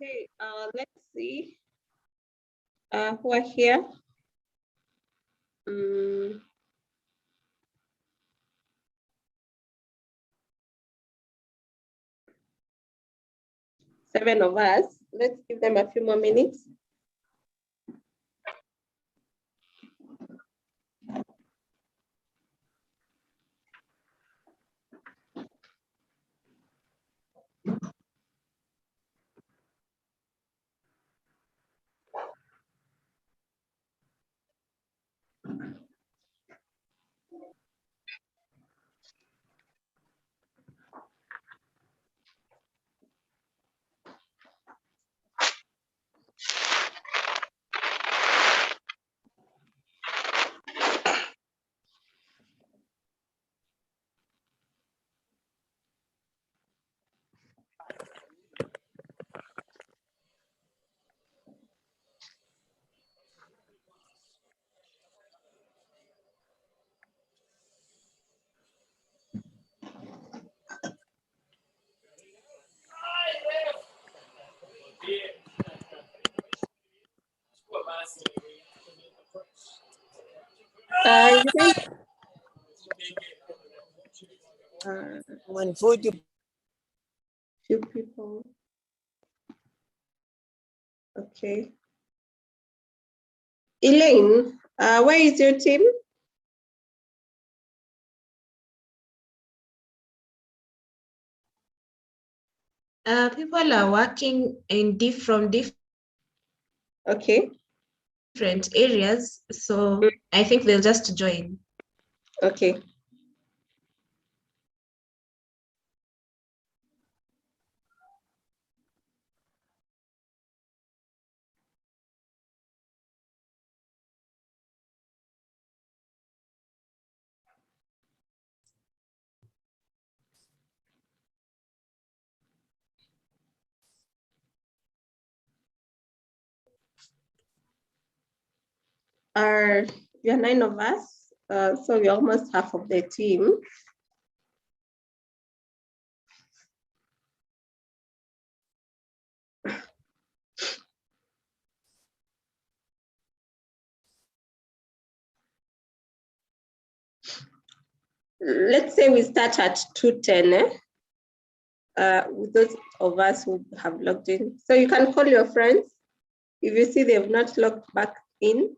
Okay, let's see who are here. 7 of us. Let's give them a few more minutes. One 40. Few people. Okay. Elaine, where is your team? People are working in different areas, so I think they'll just join. Okay. We are 9 of us, so we're almost half of the team. Let's say we start at 2:10, with those of us who have logged in. So you can call your friends. If you see they've not logged back in,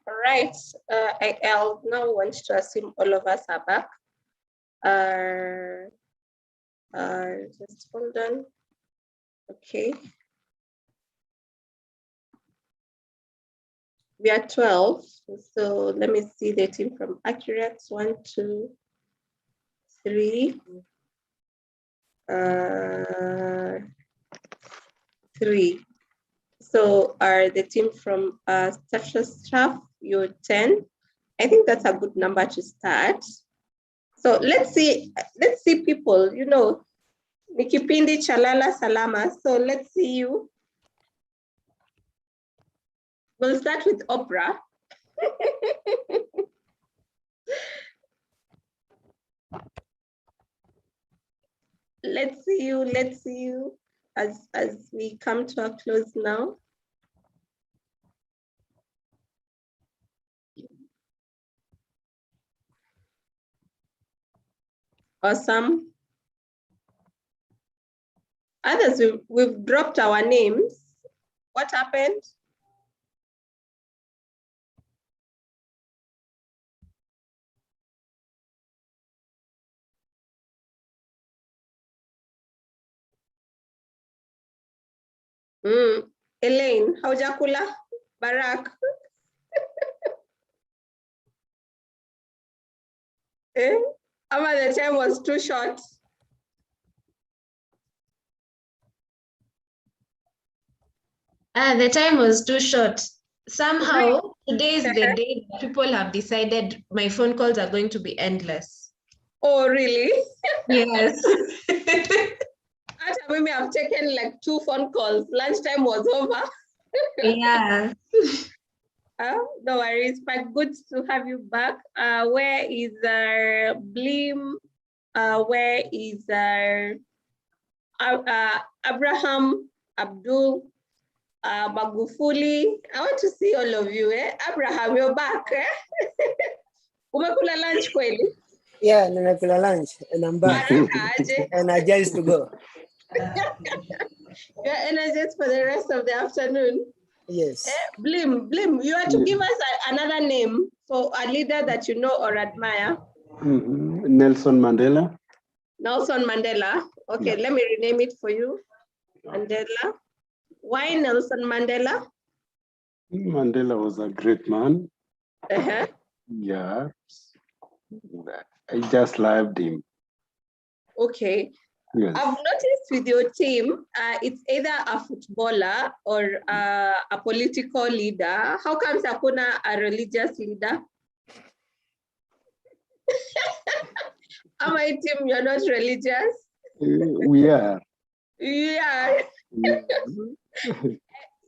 All right. I'll now want to assume all of us are back. Just hold on. Okay. We are 12. So let me see the team from Accurate. 1, 2, 3. 3. So are the team from Stressors staff, you're 10. I think that's a good number to start. So let's see people, you know, Nikipindi Chalala Salama. So let's see you. We'll start with Oprah. Let's see you as we come to a close now. Awesome. Others, we've dropped our names. What happened? Elaine, haujakula? Barak. Ama the time was too short. The time was too short. Somehow, today is the day that people have decided my phone calls are going to be endless. Oh, really? Yes. After maybe I've taken like 2 phone calls. Lunchtime was over. Yeah. No worries, but good to have you back. Where is Blim? Where is Abraham, Abdul, Magufuli? I want to see all of you. Abraham, you're back. Umekula lunch kweli? Yeah, nimekula lunch and I'm back. Energized to go. You're energized for the rest of the afternoon. Yes. Blim, you are to give us another name for a leader that you know or admire. Nelson Mandela. Nelson Mandela. Okay, Let me rename it for you. Mandela. Why Nelson Mandela? Mandela was a great man. Uh-huh. Yeah. I just loved him. Okay. Yes. I've noticed with your team, it's either a footballer or a political leader. How comes hakuna a religious leader? Am I team, you're not religious? We are. Yeah.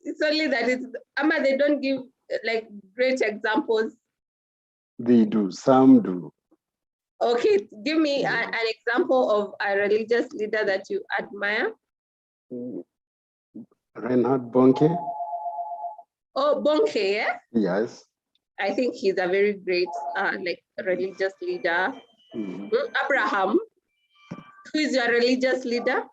It's only that they don't give like great examples. They do. Some do. Okay, give me an example of a religious leader that you admire. Reinhard Bonke. Oh, Bonke, yeah? Yes. I think he's a very great like religious leader. Abraham, who is your religious leader?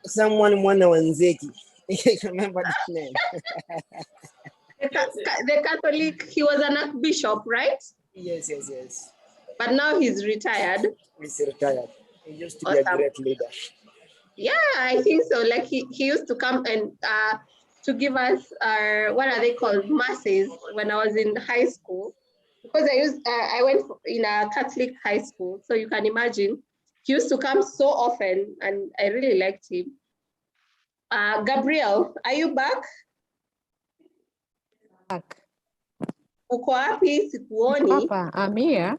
Someone Mwana Wanzeki. Remember that name? The Catholic, he was an archbishop, right? Yes. But now he's retired. He's retired. He used to be a great leader. Yeah, I think so. Like he used to come and to give us what are they called, masses when I was in high school, because I went in a Catholic high school, so you can imagine he used to come so often, and I really liked him. Gabriel, are you back? Back. Uko wapi? Sikuoni. Papa, I'm here.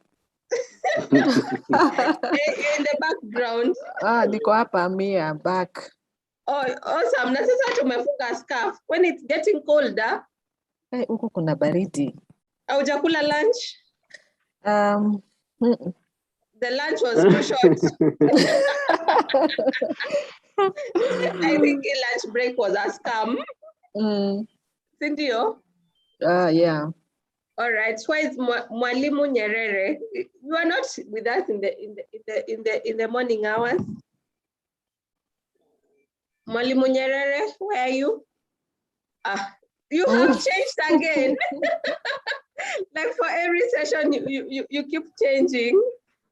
You're in the background. Niko hapa, I'm here, back. Oh, awesome. Na sasa tumefunga scarf. When it's getting colder. Huku kuna baridi. Haujakula lunch? The lunch was too short. I think a lunch break was a scam. Sindio? Yeah. All right. Why is Mwalimu Nyerere? You are not with us in the morning hours. Mwalimu Nyerere, where are you? You have changed again. Like for every session, you keep changing.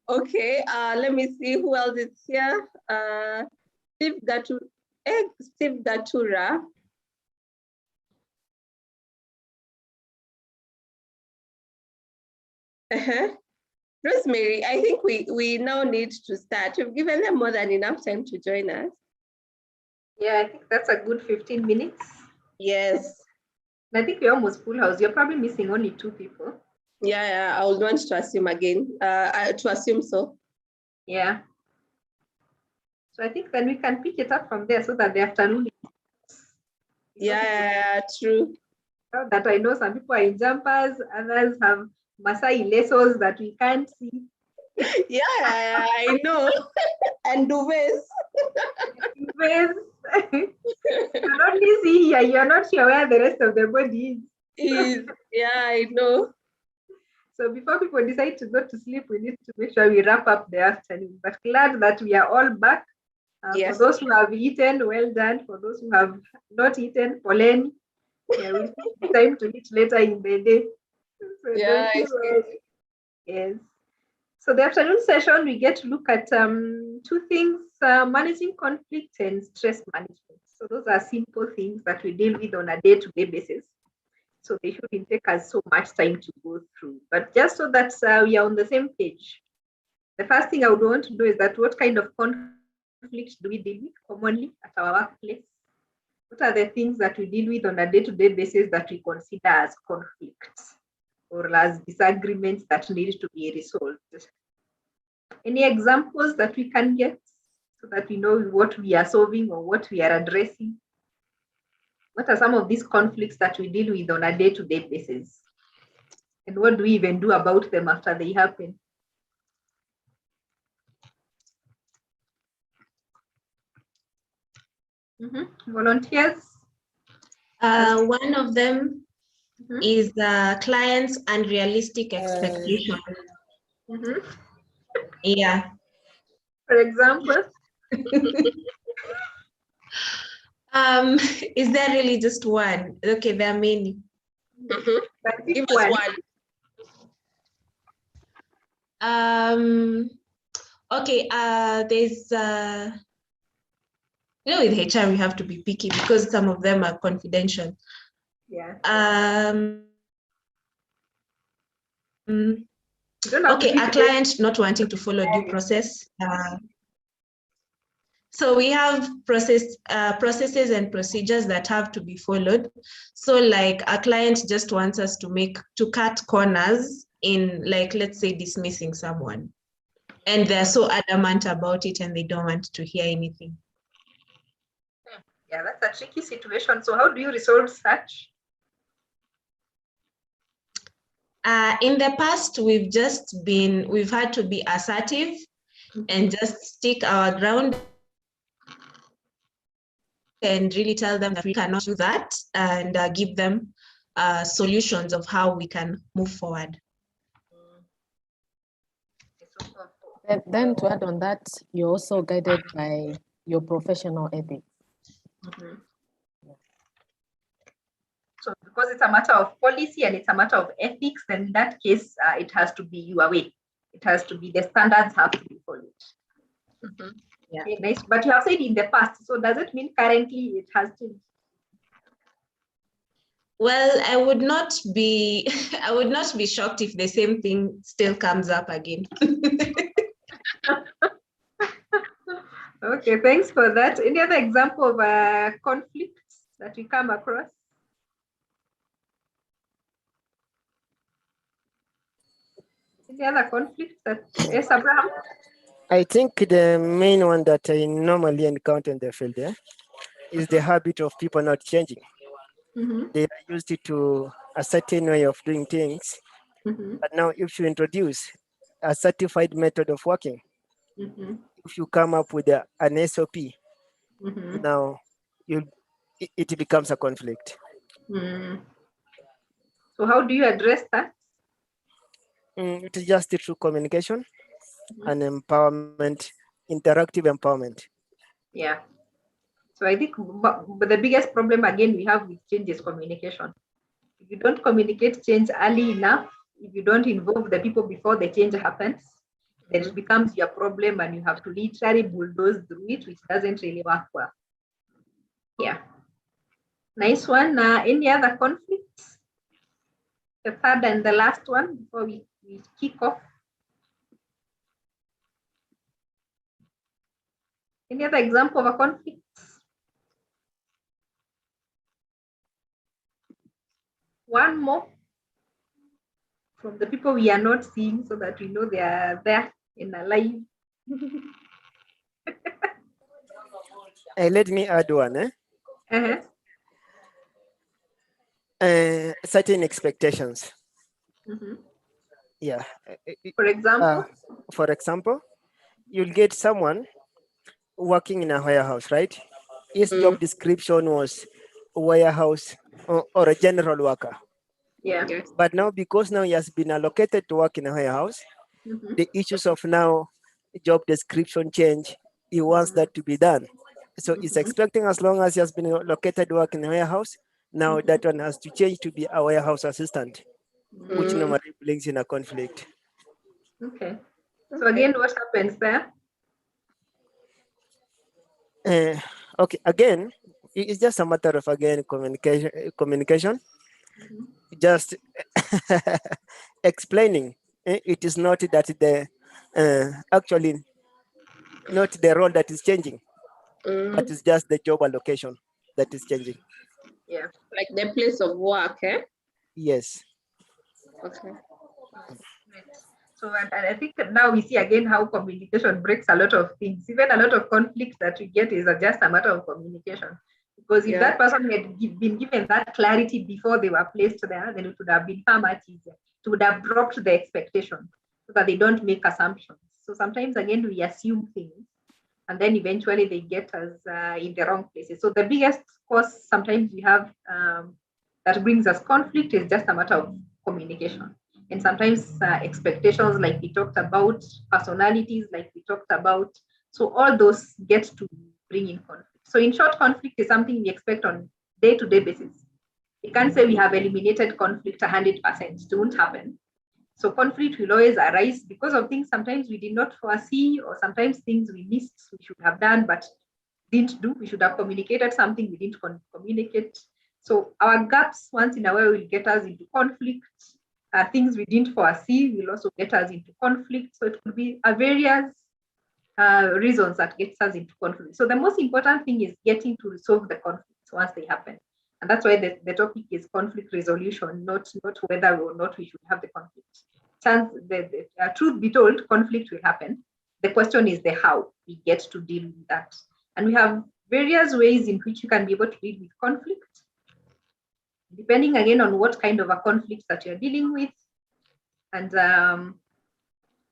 Okay, let me see who else is here. Steve Gatura. Rosemary, I think we now need to start. We've given them more than enough time to join us. Yeah, I think that's a good 15 minutes. Yes. I think we're almost full house. You're probably missing only 2 people. Yeah, I would want to assume again, to assume so. Yeah. So I think then we can pick it up from there so that the afternoon. Yeah, true. That I know some people are in jumpers, others have Masai lesos that we can't see. Yeah, I know. And duvets. You can only see here, you're not sure where the rest of the body is. Yeah, I know. So before people decide to go to sleep, we need to make sure we wrap up the afternoon. But glad that we are all back. Yes. For those who have eaten, well done. For those who have not eaten, pollen. Yeah, we'll take the time to eat later in the day. So yeah, yes. So the afternoon session, we get to look at 2 things, managing conflict and stress management. So those are simple things that we deal with on a day-to-day basis. So they shouldn't take us so much time to go through. But just so that we are on the same page, the first thing I would want to do is that what kind of conflict do we deal with commonly at our workplace? What are the things that we deal with on a day-to-day basis that we consider as conflicts or as disagreements that need to be resolved? Any examples that we can get so that we know what we are solving or what we are addressing? What are some of these conflicts that we deal with on a day-to-day basis? And what do we even do about them after they happen? Volunteers? One of them is clients' unrealistic expectations. Yeah. For example? Is there really just one? Okay, there are many. Give us one. Okay, there's with HR we have to be picky because some of them are confidential. Yeah. Okay, a client not wanting to follow due process. So we have processes and procedures that have to be followed. So like a client just wants us to cut corners in, like, let's say dismissing someone. And they're so adamant about it and they don't want to hear anything. Yeah, that's a tricky situation. So how do you resolve such? In the past, we've had to be assertive and just stick our ground and really tell them that we cannot do that and give them solutions of how we can move forward. And then to add on that, you're also guided by your professional ethics. So because it's a matter of policy and it's a matter of ethics, then in that case, it has to be your way. It has to be, the standards have to be followed. Yeah. Okay, nice. But you have said in the past, so does it mean currently it has changed? Well, I would not be shocked if the same thing still comes up again. Okay, thanks for that. Any other example of conflicts that you come across? Any other conflicts that, yes, Abraham? I think the main one that I normally encounter in the field is the habit of people not changing. They are used to a certain way of doing things, but now if you introduce a certified method of working, if you come up with an SOP, now it becomes a conflict. So how do you address that? It is just through communication and empowerment, interactive empowerment. Yeah. So I think but the biggest problem again we have with change is communication. If you don't communicate change early enough, if you don't involve the people before the change happens, then it becomes your problem and you have to literally bulldoze through it, which doesn't really work well. Yeah. Nice one. Any other conflicts? The third and the last one before we kick off. Any other example of a conflict? One more from the people we are not seeing so that we know they are there in a live. Let me add one. Certain expectations. Yeah. For example, you'll get someone working in a warehouse, right? His job description was warehouse or a general worker. Yeah. But now, because now he has been allocated to work in a warehouse, the issues of now job description change, he wants that to be done. So he's expecting, as long as he has been allocated to work in a warehouse, now that one has to change to be a warehouse assistant, which normally brings in a conflict. Okay. So again, what happens there? Okay, again, it's just a matter of, again, communication. Just explaining. It is not that the actually not the role that is changing, but it's just the job allocation that is changing. Yeah, like the place of work, eh? Yes. Okay. So and I think now we see again how communication breaks a lot of things. Even a lot of conflicts that we get is just a matter of communication. Because if that person had been given that clarity before they were placed there, then it would have been far much easier. It would have dropped the expectation so that they don't make assumptions. So sometimes again we assume things, and then eventually they get us in the wrong places. So the biggest cause sometimes we have that brings us conflict is just a matter of communication. And sometimes expectations, like we talked about, personalities, like we talked about. So all those get to bring in conflict. So in short, conflict is something we expect on day-to-day basis. We can't say we have eliminated conflict 100%. It won't happen. So conflict will always arise because of things sometimes we did not foresee, or sometimes things we missed, we should have done, but didn't do. We should have communicated something we didn't communicate. So our gaps once in a while will get us into conflict. Things we didn't foresee will also get us into conflict. So it could be various reasons that gets us into conflict. So the most important thing is getting to resolve the conflicts once they happen. And that's why the topic is conflict resolution, not whether or not we should have the conflict. Truth be told, conflict will happen. The question is the how we get to deal with that. And we have various ways in which you can be able to deal with conflict, depending again on what kind of a conflict that you're dealing with, and the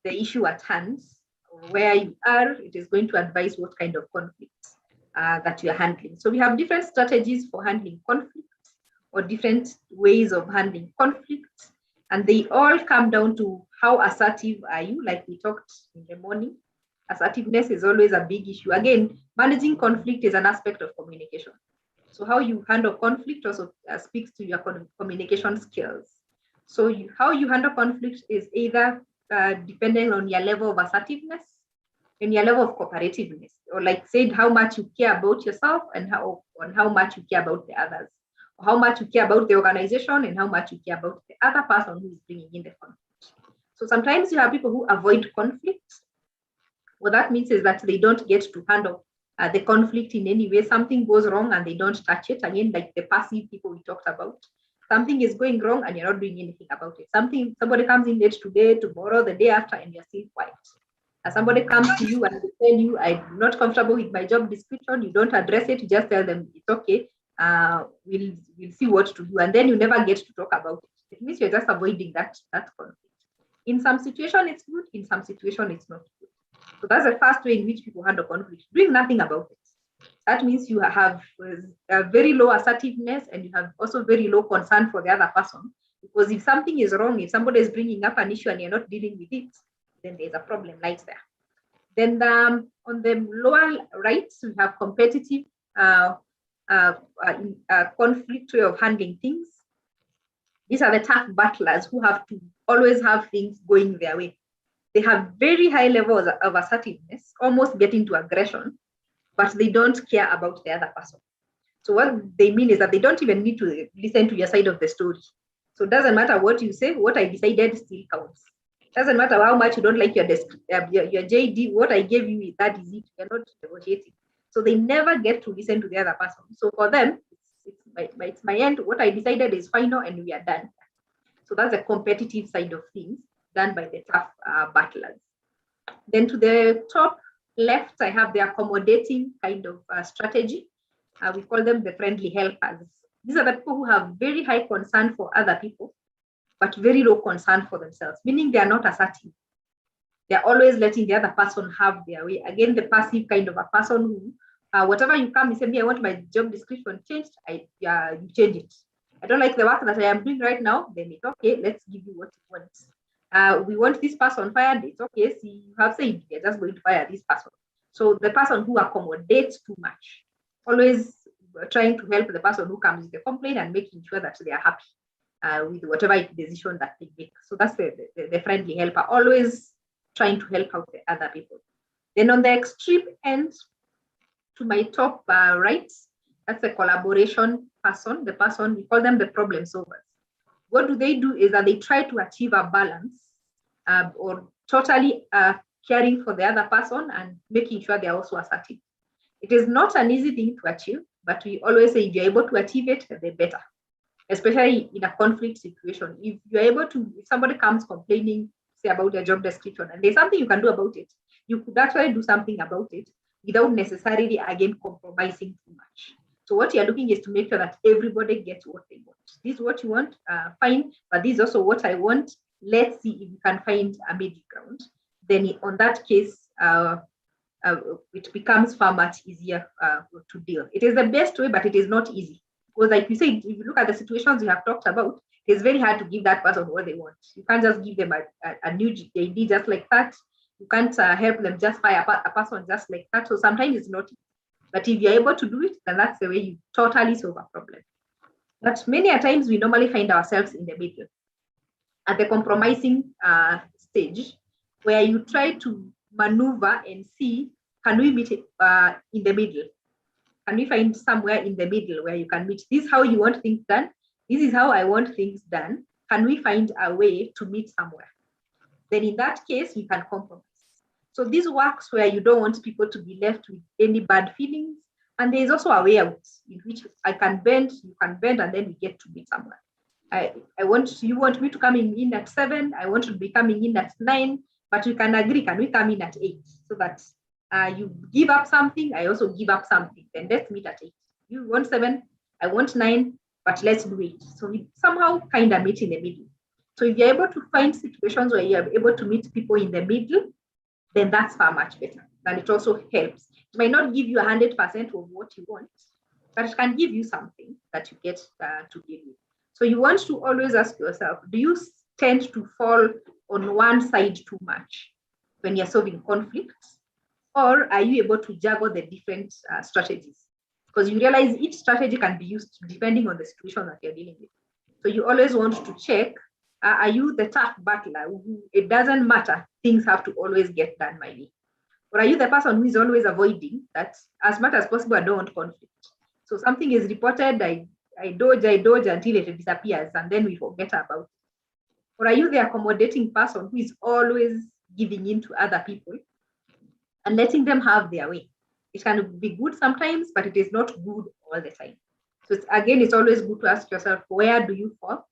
issue at hand, where you are, it is going to advise what kind of conflict that you're handling. So we have different strategies for handling conflict, or different ways of handling conflict, and they all come down to how assertive are you, like we talked in the morning. Assertiveness is always a big issue. Again, managing conflict is an aspect of communication. So how you handle conflict also speaks to your communication skills. So how you handle conflict is either depending on your level of assertiveness and your level of cooperativeness, or like said, how much you care about yourself and how much you care about the others, or how much you care about the organization and how much you care about the other person who is bringing in the conflict. So sometimes you have people who avoid conflict. What that means is that they don't get to handle the conflict in any way. Something goes wrong and they don't touch it. Again, like the passive people we talked about. Something is going wrong and you're not doing anything about it. Somebody comes in late today, tomorrow, the day after, and you're still quiet. As somebody comes to you and they tell you, I'm not comfortable with my job description, you don't address it, you just tell them it's okay. We'll see what to do. And then you never get to talk about it. It means you're just avoiding that conflict. In some situation, it's good. In some situation, it's not good. So that's the first way in which people handle conflict, doing nothing about it. That means you have a very low assertiveness, and you have also very low concern for the other person. Because if something is wrong, if somebody is bringing up an issue and you're not dealing with it, then there's a problem right there. Then on the lower right, we have competitive conflict way of handling things. These are the tough battlers who have to always have things going their way. They have very high levels of assertiveness, almost getting to aggression, but they don't care about the other person. So what they mean is that they don't even need to listen to your side of the story. So it doesn't matter what you say, what I decided still counts. Doesn't matter how much you don't like your JD, what I gave you, that is it. You're not negotiating. So they never get to listen to the other person. So for them, it's my end. What I decided is final and we are done. So that's the competitive side of things done by the tough battlers. Then to the top left, I have the accommodating kind of strategy. We call them the friendly helpers. These are the people who have very high concern for other people, but very low concern for themselves, meaning they are not assertive. They're always letting the other person have their way. Again, the passive kind of a person who, whatever you come, you say, I want my job description changed, you change it. I don't like the work that I am doing right now, then it's okay, let's give you what you want. We want this person fired, it's okay, see, you have said you're just going to fire this person. So the person who accommodates too much, always trying to help the person who comes with the complaint and making sure that they are happy with whatever decision that they make. So that's the friendly helper, always trying to help out the other people. Then on the extreme end, to my top right, that's the collaboration person, the person, we call them the problem solvers. What do they do is that they try to achieve a balance or totally caring for the other person and making sure they're also assertive. It is not an easy thing to achieve, but we always say if you're able to achieve it, the better, especially in a conflict situation. If you're able to, if somebody comes complaining, say about their job description, and there's something you can do about it, you could actually do something about it without necessarily, again, compromising too much. So what you're looking is to make sure that everybody gets what they want. This is what you want, fine, but this is also what I want. Let's see if we can find a middle ground. Then on that case, it becomes far much easier to deal. It is the best way, but it is not easy. Because like you said, if you look at the situations we have talked about, it's very hard to give that person what they want. You can't just give them a new JD just like that. You can't help them just fire a person just like that. So sometimes it's not easy. But if you're able to do it, then that's the way you totally solve a problem. But many a times we normally find ourselves in the middle, at the compromising stage, where you try to maneuver and see, can we meet in the middle? Can we find somewhere in the middle where you can meet? This is how you want things done. This is how I want things done. Can we find a way to meet somewhere? Then in that case, you can compromise. So this works where you don't want people to be left with any bad feelings. And there is also a way out in which I can bend, you can bend, and then we get to meet somewhere. You want me to come in at 7, I want to be coming in at 9, but we can agree, can we come in at 8? So that you give up something, I also give up something. Then let's meet at 8. You want 7, I want 9, but let's do it. So we somehow kind of meet in the middle. So if you're able to find situations where you're able to meet people in the middle, then that's far much better. And it also helps. It might not give you 100% of what you want, but it can give you something that you get to deal with. So you want to always ask yourself, do you tend to fall on one side too much when you're solving conflicts? Or are you able to juggle the different strategies? Because you realize each strategy can be used depending on the situation that you're dealing with. So you always want to check, are you the tough battler who it doesn't matter, things have to always get done by me? Or are you the person who is always avoiding that as much as possible, I don't want conflict? So something is reported, I dodge until it disappears, and then we forget about it. Or are you the accommodating person who is always giving in to other people and letting them have their way? It can be good sometimes, but it is not good all the time. So it's always good to ask yourself, where do you fall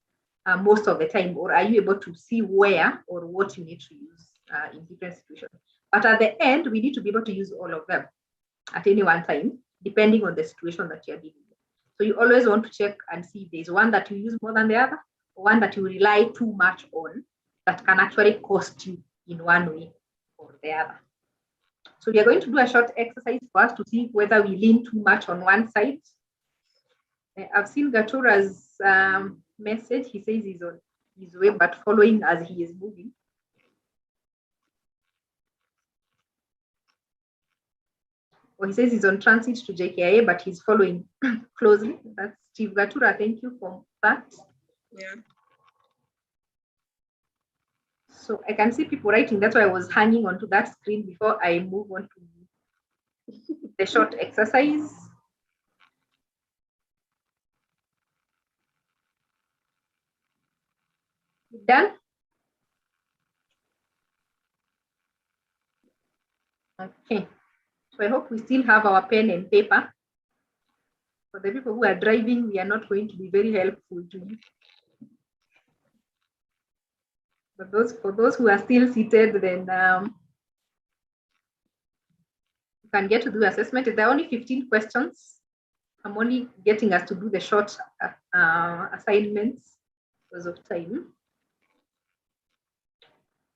most of the time? Or are you able to see where or what you need to use in different situations? But at the end, we need to be able to use all of them at any one time, depending on the situation that you're dealing with. So you always want to check and see if there's one that you use more than the other, or one that you rely too much on that can actually cost you in one way or the other. So we are going to do a short exercise for us to see whether we lean too much on one side. I've seen Gatura's message. He says he's on his way, but following as he is moving. or he says he's on transit to JKIA, but he's following closely. That's Steve Gatura. Thank you for that. Yeah. So I can see people writing. That's why I was hanging onto that screen before I move on to the short exercise. Done? Okay. So I hope we still have our pen and paper. For the people who are driving, we are not going to be very helpful to you. But for those who are still seated, then you can get to do assessment. There are only 15 questions. I'm only getting us to do the short assignments because of time.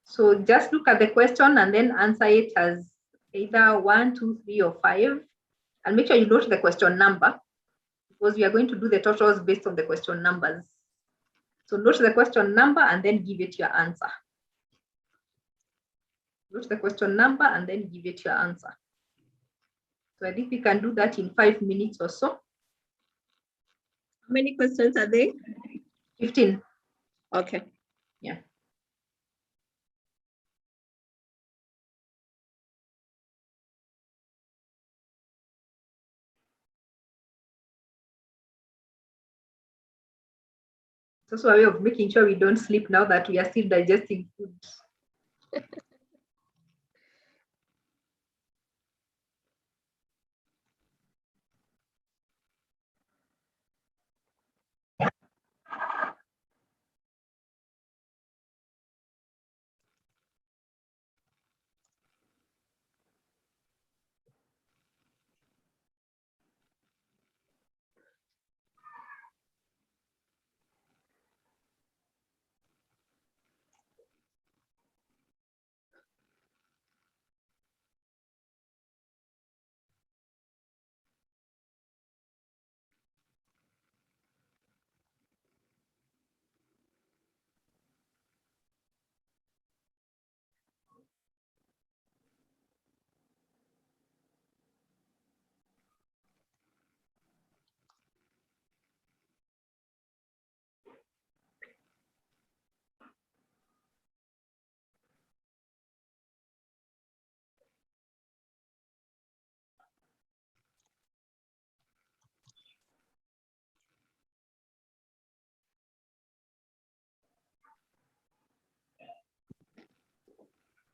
So just look at the question and then answer it as either 1, 2, 3, or 5. And make sure you note the question number, because we are going to do the totals based on the question numbers. So note the question number and then give it your answer. Note the question number and then give it your answer. So I think we can do that in 5 minutes or so. How many questions are there? 15. Okay. Yeah. It's also a way of making sure we don't sleep now that we are still digesting food.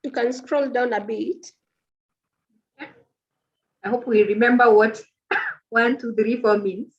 You can scroll down a bit. I hope we remember what 1, 2, 3, 4 means.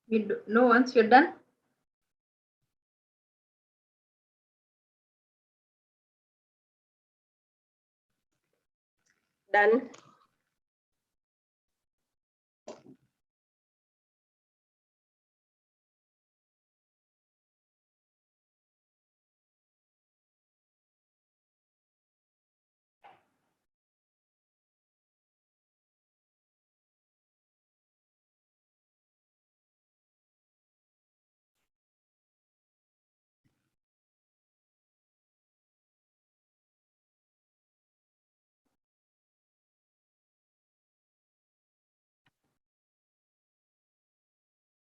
You know once you're done? Done.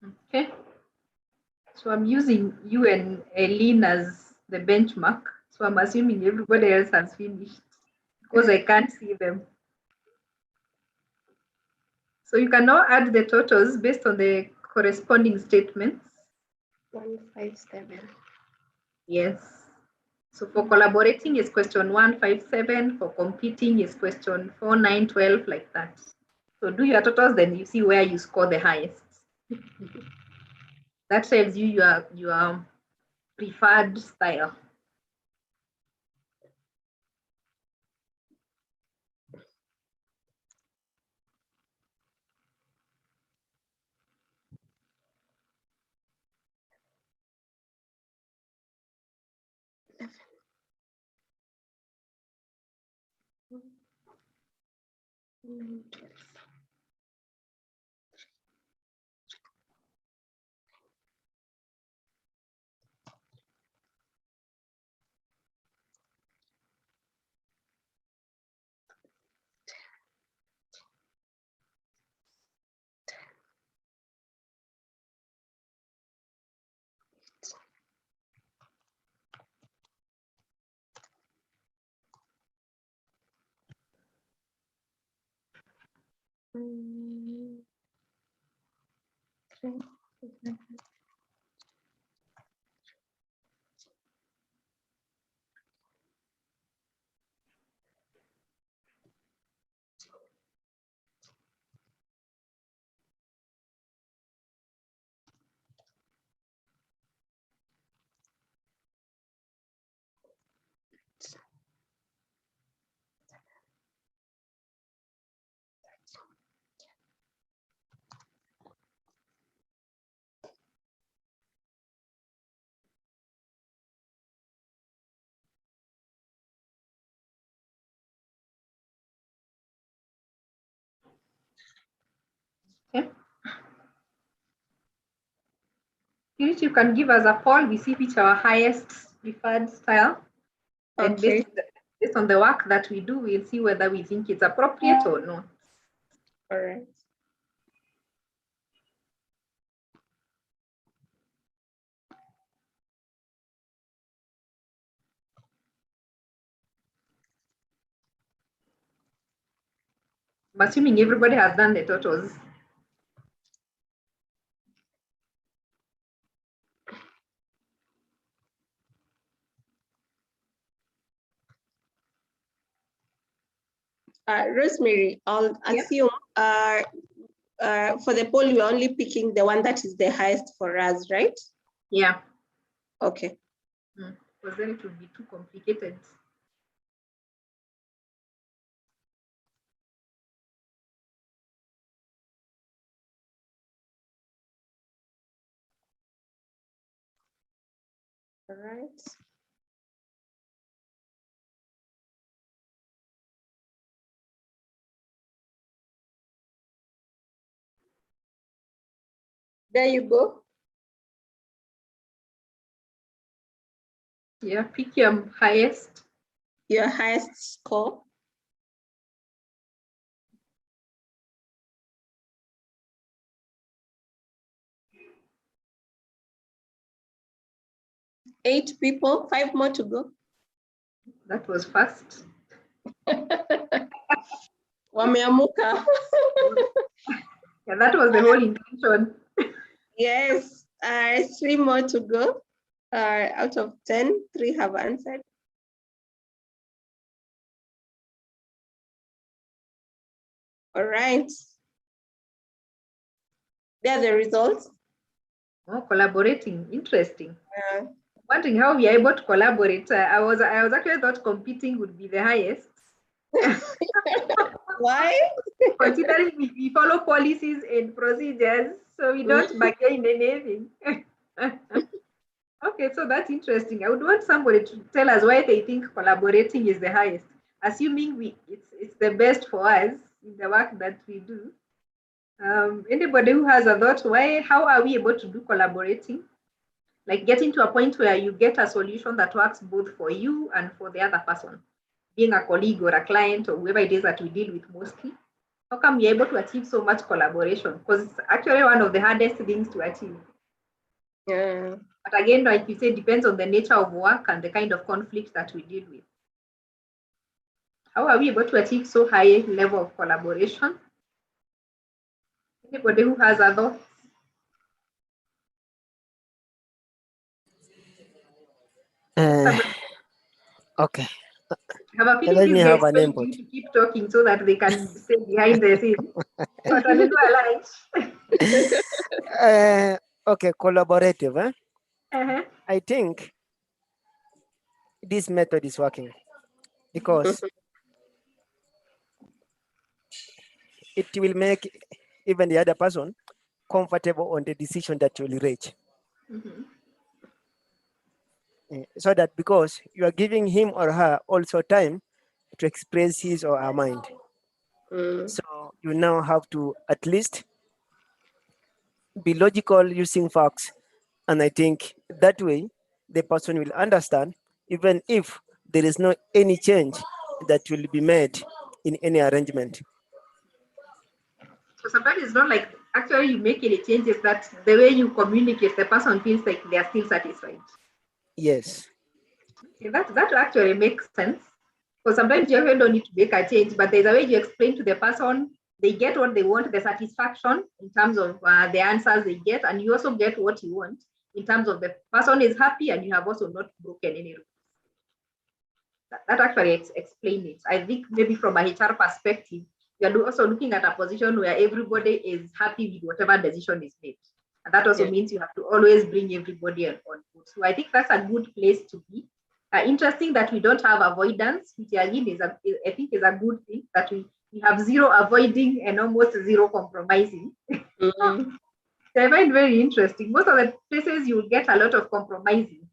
Okay. So I'm using you and Eileen as the benchmark. So I'm assuming everybody else has finished because I can't see them. So you can now add the totals based on the corresponding statements. 157. Yes. So for collaborating is question 157, for competing is question 4, 9, 12, like that. So do your totals, then you see where you score the highest. That tells you your preferred style. Okay. You can give us a poll. We see which our highest preferred style. And Okay. based on the work that we do, we'll see whether we think it's appropriate or not. All right. I'm assuming everybody has done the totals. Rosemary, I'll assume for the poll, we're only picking the one that is the highest for us, right? Yeah. Okay. Because then it would be too complicated. All right. There you go. Yeah, pick your highest. Your highest score. Eight people, 5 more to go. That was fast. Wameamuka. Yeah, that was the whole intention. Yes, 3 more to go. Out of 10, 3 have answered. All right. There are the results. Oh, collaborating, interesting. Yeah. Wondering how we are able to collaborate. I was actually thought competing would be the highest. Why? Considering we follow policies and procedures, so we don't bargain anything. Okay, so that's interesting. I would want somebody to tell us why they think collaborating is the highest, assuming it's the best for us in the work that we do. Anybody who has a thought, how are we able to do collaborating? Like getting to a point where you get a solution that works both for you and for the other person, being a colleague or a client or whoever it is that we deal with mostly. How come you're able to achieve so much collaboration? Because it's actually one of the hardest things to achieve. Yeah. But again, like you say, it depends on the nature of work and the kind of conflict that we deal with. How are we able to achieve so high level of collaboration? Anybody who has a thought? Okay. I have a feeling Let these me guys have an expect you input. to keep talking so that they can stay behind the scenes. But I do Okay, collaborative. uh-huh. I think this method is working because it will make even the other person comfortable on the decision that you will reach. So that because you are giving him or her also time to express his or her mind. So you now have to at least be logical using facts. And I think that way the person will understand, even if there is no any change that will be made in any arrangement. So sometimes it's not like actually you make any changes, that the way you communicate, the person feels like they are still satisfied. Yes. Okay, that actually makes sense. Because sometimes you don't need to make a change, but there's a way you explain to the person, they get what they want, the satisfaction in terms of the answers they get, and you also get what you want in terms of the person is happy and you have also not broken any rules. That actually explains it. I think maybe from a HR perspective, you're also looking at a position where everybody is happy with whatever decision is made. And that also means you have to always bring everybody on board. So I think that's a good place to be. Interesting that we don't have avoidance, which again I think is a good thing, that we have zero avoiding and almost zero compromising. I find very interesting. Most of the places you will get a lot of compromising.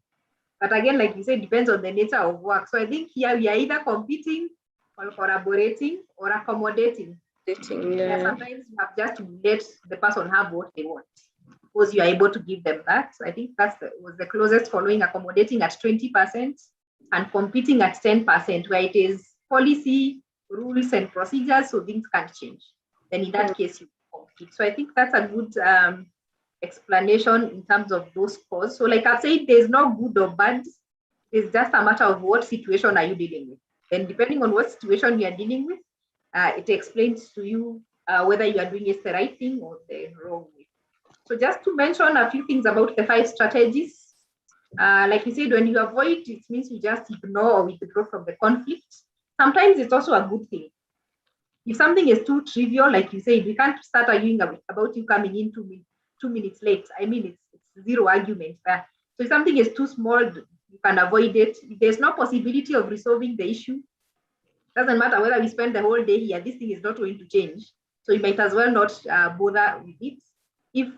But again, like you said, it depends on the nature of work. So I think here we are either competing or collaborating or accommodating. Sometimes you have just to let the person have what they want, because you are able to give them that. I think was the closest following, accommodating at 20% and competing at 10%, where it is policy, rules, and procedures, so things can't change. Then in that case, you compete. So I think that's a good explanation in terms of those scores. So like I've said, there's no good or bad. It's just a matter of what situation are you dealing with. And depending on what situation you are dealing with, it explains to you whether you are doing it the right thing or the wrong way. So just to mention a few things about the 5 strategies. Like you said, when you avoid, it means you just ignore or withdraw from the conflict. Sometimes it's also a good thing. If something is too trivial, like you said, we can't start arguing about you coming in 2 minutes late. I mean, it's zero argument there. So if something is too small, you can avoid it. If there's no possibility of resolving the issue, doesn't matter whether we spend the whole day here, this thing is not going to change. So you might as well not bother with it. If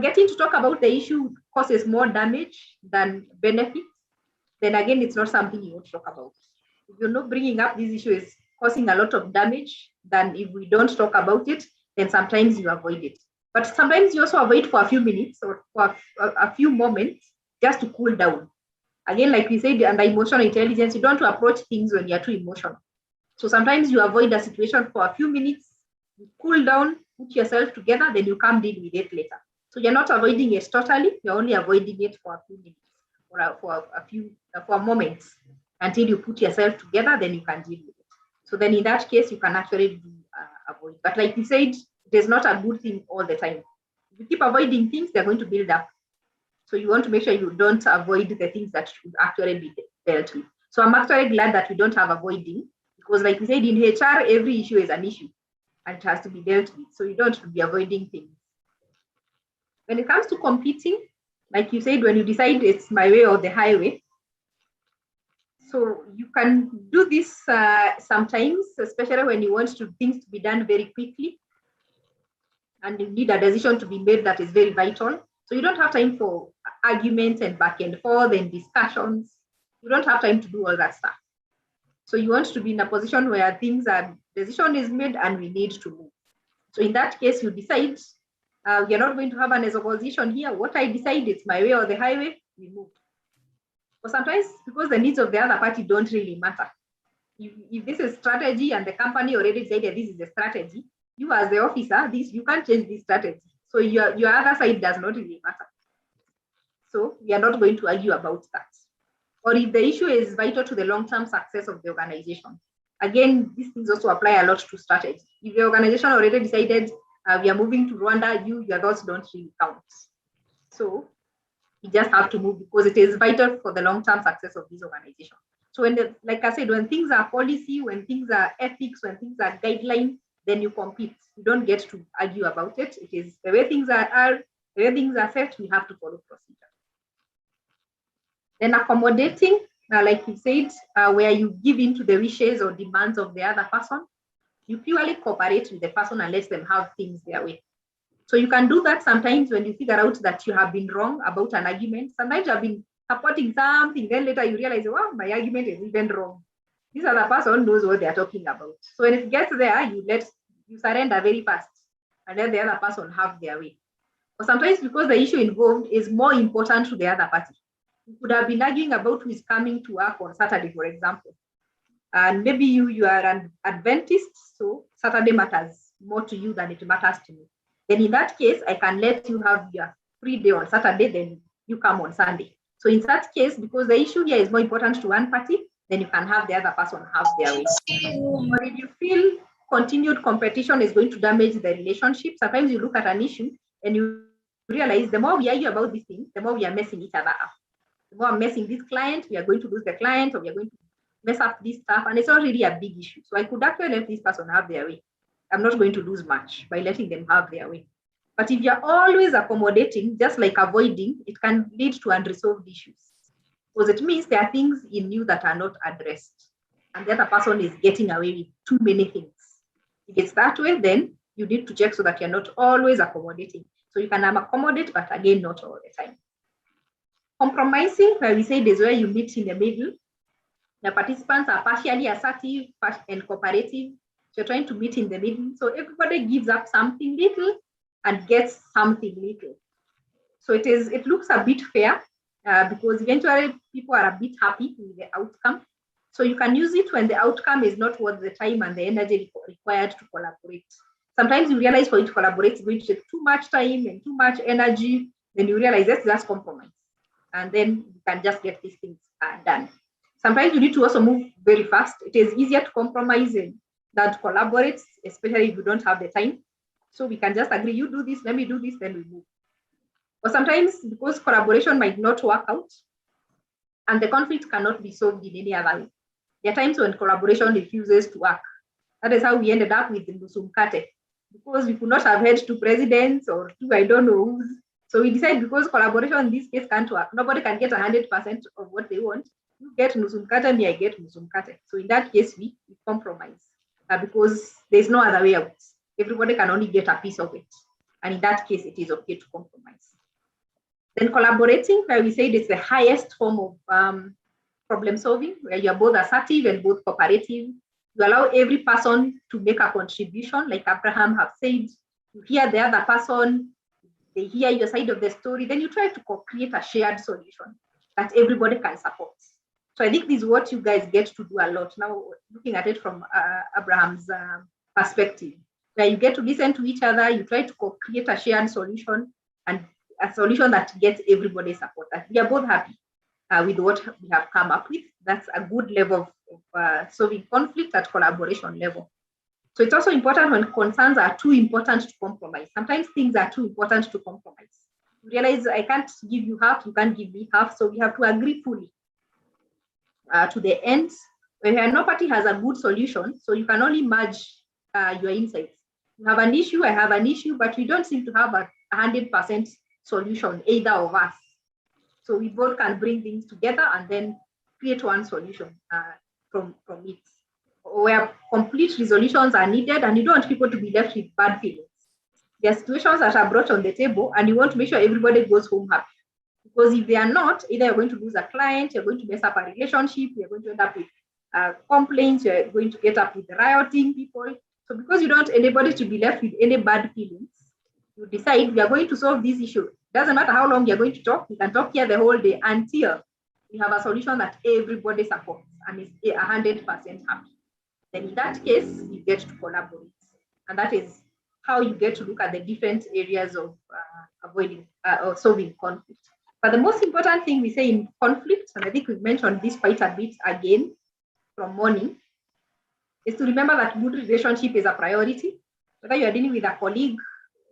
getting to talk about the issue causes more damage than benefit, then again, it's not something you want to talk about. If you're not bringing up this issue is causing a lot of damage, then if we don't talk about it, then sometimes you avoid it. But sometimes you also avoid for a few minutes or for a few moments just to cool down. Again, like we said, under emotional intelligence, you don't want to approach things when you're too emotional. So sometimes you avoid a situation for a few minutes, you cool down, put yourself together, then you come deal with it later. So you're not avoiding it totally, you're only avoiding it for a few minutes or for moments until you put yourself together, then you can deal with it. So then in that case, you can actually avoid. But like you said, it is not a good thing all the time. If you keep avoiding things, they're going to build up. So you want to make sure you don't avoid the things that should actually be dealt with. So I'm actually glad that we don't have avoiding, because like we said, in HR, every issue is an issue and it has to be dealt with. So you don't be avoiding things. When it comes to competing, like you said, when you decide it's my way or the highway, so you can do this sometimes, especially when you want things to be done very quickly and you need a decision to be made that is very vital. So you don't have time for arguments and back and forth and discussions. You don't have time to do all that stuff. So you want to be in a position where decision is made and we need to move. So in that case, you decide, you're not going to have an opposition here. What I decide is my way or the highway, we move. But sometimes, because the needs of the other party don't really matter. If this is strategy and the company already decided this is the strategy, you as the officer, you can't change this strategy. So your other side does not really matter. So we are not going to argue about that. Or if the issue is vital to the long-term success of the organization. Again, these things also apply a lot to strategy. If the organization already decided we are moving to Rwanda, your thoughts don't really count. So you just have to move because it is vital for the long-term success of this organization. So like I said, when things are policy, when things are ethics, when things are guidelines, then you compete. You don't get to argue about it. It is the way things are the way things are set, we have to follow procedure. Then accommodating, like you said, where you give in to the wishes or demands of the other person, you purely cooperate with the person and let them have things their way. So you can do that sometimes when you figure out that you have been wrong about an argument. Sometimes you have been supporting something, then later you realize, wow, my argument is even wrong. This other person knows what they're talking about. So when it gets there, you surrender very fast and let the other person have their way. Or sometimes because the issue involved is more important to the other party. You could have been arguing about who is coming to work on Saturday, for example. And maybe you are an Adventist, so Saturday matters more to you than it matters to me. Then in that case, I can let you have your free day on Saturday, then you come on Sunday. So in that case, because the issue here is more important to one party, then you can have the other person have their way. But if you feel continued competition is going to damage the relationship, sometimes you look at an issue and you realize the more we argue about this thing, the more we are messing each other up. The more I'm messing this client, we are going to lose the client, or we are going to mess up this stuff, and it's not really a big issue. So I could actually let this person have their way. I'm not going to lose much by letting them have their way. But if you're always accommodating, just like avoiding, it can lead to unresolved issues. Because it means there are things in you that are not addressed. And the other person is getting away with too many things. If it's that way, then you need to check so that you're not always accommodating. So you can accommodate, but again, not all the time. Compromising, where we say is where you meet in the middle. The participants are partially assertive and cooperative. You're trying to meet in the middle. So everybody gives up something little and gets something little. So it looks a bit fair because eventually people are a bit happy with the outcome. So you can use it when the outcome is not worth the time and the energy required to collaborate. Sometimes you realize for you to collaborate, it's going to take too much time and too much energy. Then you realize let's just compromise. And then you can just get these things done. Sometimes you need to also move very fast. It is easier to compromise than to collaborate, especially if you don't have the time. So we can just agree, you do this, let me do this, then we move. But sometimes because collaboration might not work out and the conflict cannot be solved in any other way. There are times when collaboration refuses to work. That is how we ended up with the Musumkate, because we could not have had two presidents or two, I don't know who's. So we decided because collaboration in this case can't work, nobody can get 100% of what they want. You get Musumkate, me, I get Musumkate. So in that case, we compromise because there's no other way out. Everybody can only get a piece of it. And in that case, it is okay to compromise. Then collaborating, where we said it's the highest form of problem solving, where you're both assertive and both cooperative. You allow every person to make a contribution, like Abraham have said. You hear the other person, they hear your side of the story, then you try to create a shared solution that everybody can support. So I think this is what you guys get to do a lot now, looking at it from Abraham's perspective, where you get to listen to each other, you try to create a shared solution and a solution that gets everybody's support. That we are both happy with what we have come up with. That's a good level of solving conflict at collaboration level. So it's also important when concerns are too important to compromise. Sometimes things are too important to compromise. You realize I can't give you half, you can't give me half, so we have to agree fully to the end. Where no party has a good solution, so you can only merge your insights. You have an issue, I have an issue, but we don't seem to have a 100% solution, either of us. So we both can bring things together and then create one solution from it, where complete resolutions are needed, and you don't want people to be left with bad feelings. There are situations that are brought on the table, and you want to make sure everybody goes home happy. Because if they are not, either you're going to lose a client, you're going to mess up a relationship, you're going to end up with complaints, you're going to get up with rioting people. So because you don't want anybody to be left with any bad feelings, you decide we are going to solve this issue. Doesn't matter how long you're going to talk, we can talk here the whole day until we have a solution that everybody supports and is 100% happy. Then in that case, we get to collaborate. And that is how you get to look at the different areas of avoiding or solving conflict. But the most important thing we say in conflict, and I think we've mentioned this quite a bit again from morning, is to remember that good relationship is a priority. Whether you are dealing with a colleague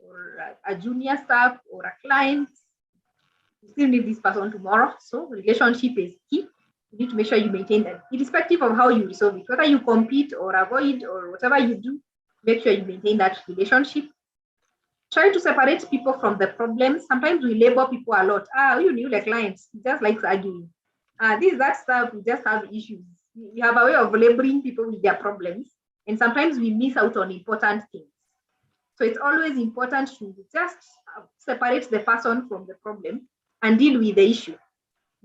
or a junior staff or a client, you still need this person tomorrow. So relationship is key. You need to make sure you maintain that, irrespective of how you resolve it, whether you compete or avoid or whatever you do, make sure you maintain that relationship. Try to separate people from the problems. Sometimes we label people a lot. You knew the clients, just like arguing. This, that stuff, we just have issues. We have a way of labeling people with their problems. And sometimes we miss out on important things. So it's always important to just separate the person from the problem and deal with the issue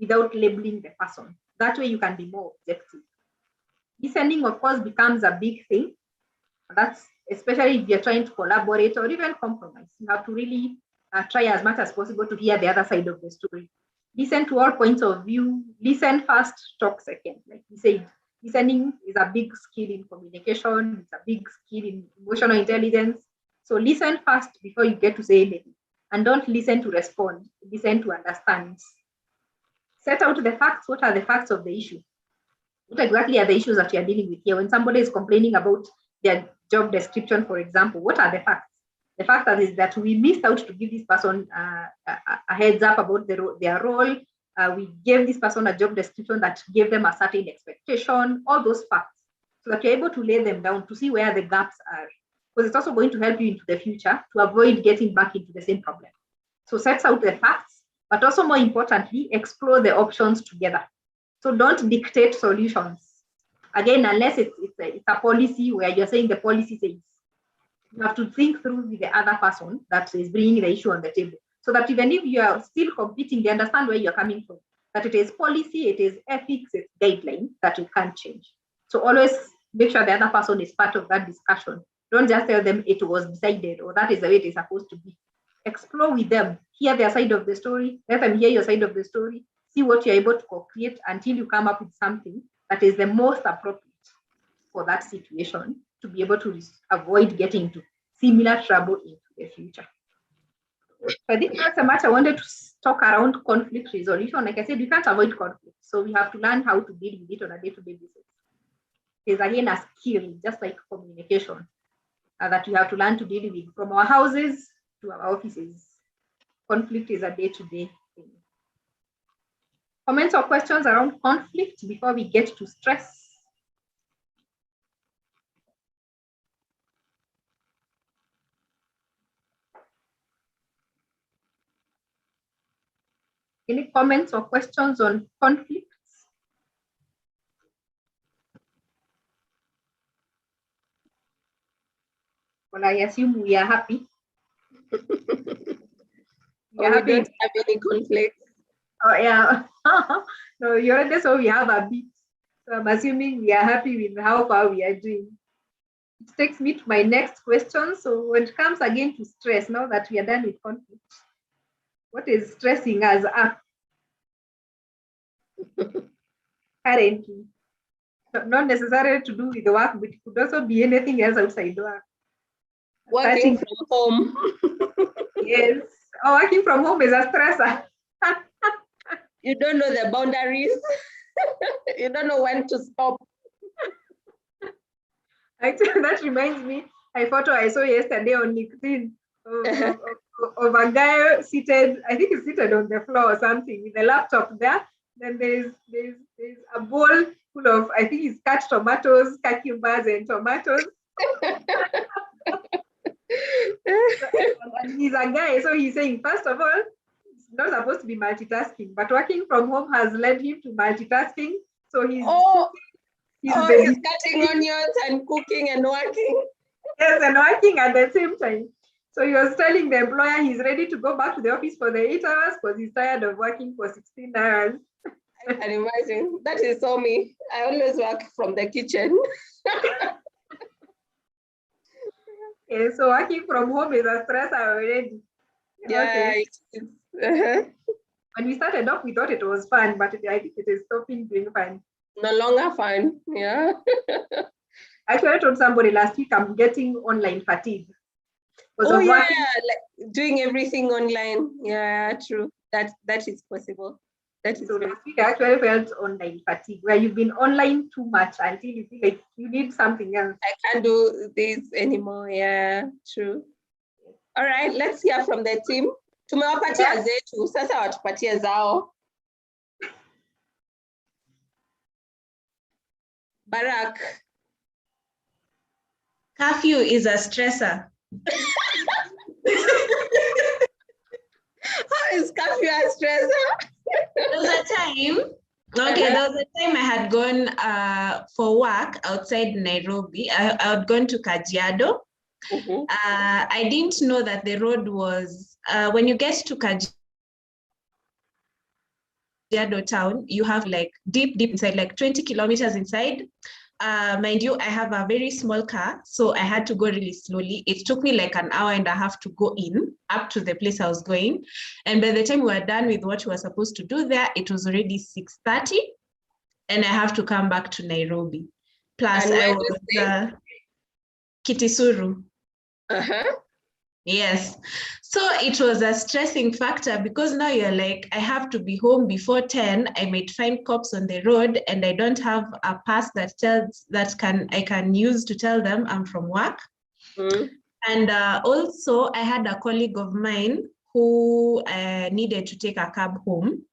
without labeling the person. That way you can be more objective. Listening, of course, becomes a big thing. That's especially if you're trying to collaborate or even compromise. You have to really try as much as possible to hear the other side of the story. Listen to all points of view. Listen first, talk second. Like we said, listening is a big skill in communication. It's a big skill in emotional intelligence. So listen first before you get to say anything. And don't listen to respond. Listen to understand. Set out the facts. What are the facts of the issue? What exactly are the issues that you're dealing with here? When somebody is complaining about their job description, for example, what are the facts? The fact is that we missed out to give this person a heads up about their role. We gave this person a job description that gave them a certain expectation, all those facts, so that you're able to lay them down to see where the gaps are. Because it's also going to help you into the future to avoid getting back into the same problem. So set out the facts, but also more importantly, explore the options together. So don't dictate solutions. Again, unless it's a policy where you're saying the policy says, you have to think through with the other person that is bringing the issue on the table. So that even if you are still competing, they understand where you're coming from. That it is policy, it is ethics, it's guidelines that you can't change. So always make sure the other person is part of that discussion. Don't just tell them it was decided or that is the way it is supposed to be. Explore with them, hear their side of the story, let them hear your side of the story, see what you're able to co-create until you come up with something that is the most appropriate for that situation to be able to avoid getting into similar trouble into the future. I think that's a matter I wanted to talk around conflict resolution. Like I said, you can't avoid conflict. So we have to learn how to deal with it on a day-to-day basis. It's again a skill, just like communication, that you have to learn to deal with from our houses to our offices. Conflict is a day-to-day thing. Comments or questions around conflict before we get to stress? Any comments or questions on conflicts? Well, I assume we are happy. We don't have any conflict. Oh, yeah. No, you already saw we have a bit. So I'm assuming we are happy with how far we are doing. It takes me to my next question. So when it comes again to stress, now that we are done with conflict, what is stressing us up currently? Not necessarily to do with the work, but it could also be anything else outside work. Working from home. Yes. Oh, working from home is a stressor. You don't know the boundaries. You don't know when to stop. Actually, that reminds me, a photo I saw yesterday on LinkedIn of a guy seated, I think he's seated on the floor or something with a laptop there. Then there's a bowl full of, I think it's cut tomatoes, cucumbers, and tomatoes. And he's a guy, so he's saying, first of all, it's not supposed to be multitasking, but working from home has led him to multitasking. So he's he's cutting onions and cooking and working. Yes, and working at the same time. So he was telling the employer he's ready to go back to the office for the 8 hours because he's tired of working for 16 hours. I can imagine. That is so me. I always work from the kitchen. Okay, so working from home is a stressor already. Yeah. Okay. When we started off, we thought it was fun, but I think it is stopping being fun. No longer fun. Yeah. Actually, I told somebody last week I'm getting online fatigue. Because Oh of yeah, working. like doing everything online. Yeah, true. That is possible. That is So very. last week I actually felt online fatigue, where you've been online too much until you feel like you need something else. I can't do this anymore. Yeah, true. All right, let's hear from the team. Tumewapatia zetu, sasa watupatie zao. Barak. Curfew is a stressor. How is curfew a stressor? There was a time, there was a time I had gone for work outside Nairobi. I had gone to Kajiado. I didn't know that the road was, when you get to Kajiado town, you have like deep inside, like 20 kilometers inside. Mind you, I have a very small car, so I had to go really slowly. It took me like an hour and a half to go in up to the place I was going. And by the time we were done with what we were supposed to do there, it was already 6:30 and I have to come back to Nairobi. Plus I was Kitisuru. Yes. So it was a stressing factor because now you're like, I have to be home before 10. I might find cops on the road and I don't have a pass that tells I can use to tell them I'm from work. And also I had a colleague of mine who needed to take a cab home.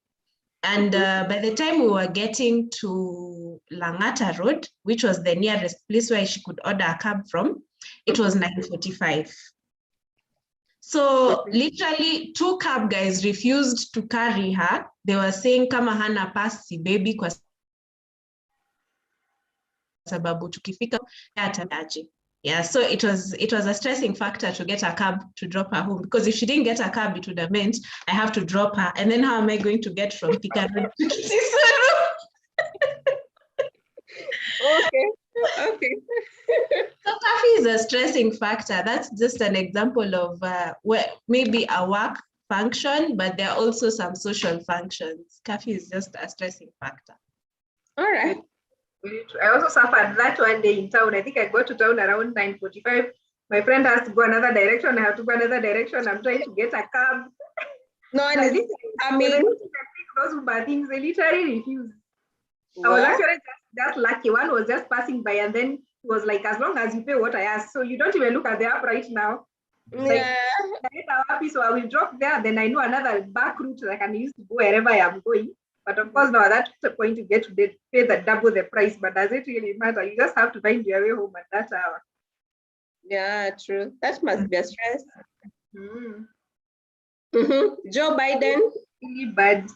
And by the time we were getting to Langata Road, which was the nearest place where she could order a cab from, it was 9:45. So literally 2 cab guys refused to carry her. They were saying kama hana pass si baby kwa sababu tukifika ataaje. Yeah, so it was a stressing factor to get a cab to drop her home, because if she didn't get a cab, it would have meant I have to drop her, and then how am I going to get from Thika Road to Kisuru? Okay. So coffee is a stressing factor. That's just an example of where maybe a work function, but there are also some social functions. Coffee is just a stressing factor. All right. I also suffered that one day in town. I think I got to town around 9:45. My friend has to go another direction. I have to go another direction. I'm trying to get a cab. No one is coming. Those Uber things, they literally refuse. I was actually just lucky. One was just passing by, and then it was like, as long as you pay what I asked. So you don't even look at the app right now. Like, so I will drop there. Then I know another back route that I can use to go wherever I am going. But of course, now at that point, you get to pay double the price. But does it really matter? You just have to find your way home at that hour. Yeah, true. That must be a stress. Joe Biden. Really bad.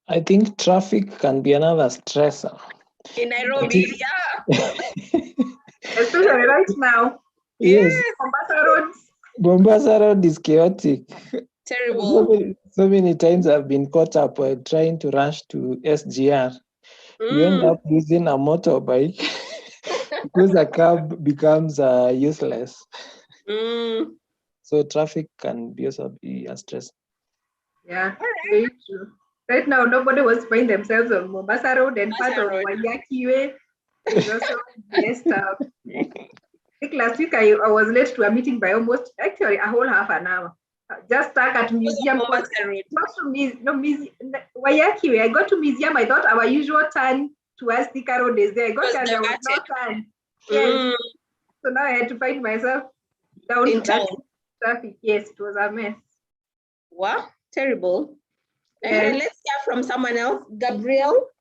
I think traffic can be another stressor. In Nairobi, yeah. Especially right now. Yes. Mombasa Road is chaotic. Terrible. So many times I've been caught up while trying to rush to SGR. You end up using a motorbike because a cab becomes useless. So traffic can also be a stress. Yeah, very true. Right now, nobody wants to find themselves on Mombasa Road and part of Waiyaki Way. Is also messed up. I think last week I was late to a meeting by almost actually a whole half an hour. Just stuck at museum. Waiyaki Way. I got to museum. I thought our usual turn towards Thika Road is there. I got there was no turn. Yes. So now I had to find myself down in town. Traffic. Yes, it was a mess. Wow, terrible. Let's hear from someone else. Gabriel.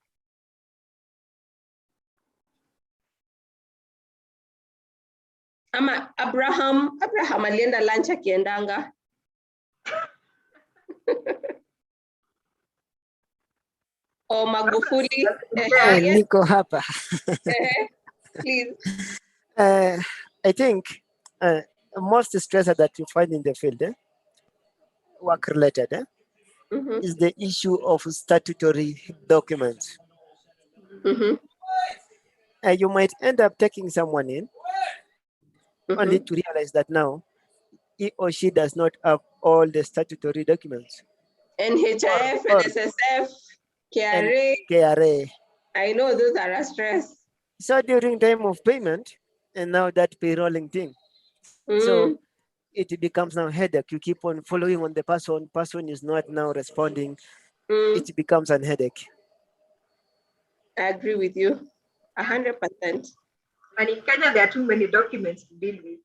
Ama Abraham alienda lunch akiendanga. Oh, Magufuli. Niko hapa. Please. I think most stressor that you find in the field, work related, is the issue of statutory documents. You might end up taking someone in only to realize that now he or she does not have all the statutory documents. NHIF, NSSF, KRA. I know those are a stress. So during time of payment, and now that payrolling thing, So it becomes now a headache. You keep on following on the person is not now responding. It becomes a headache. I agree with you 100%. And in Kenya, there are too many documents to deal with.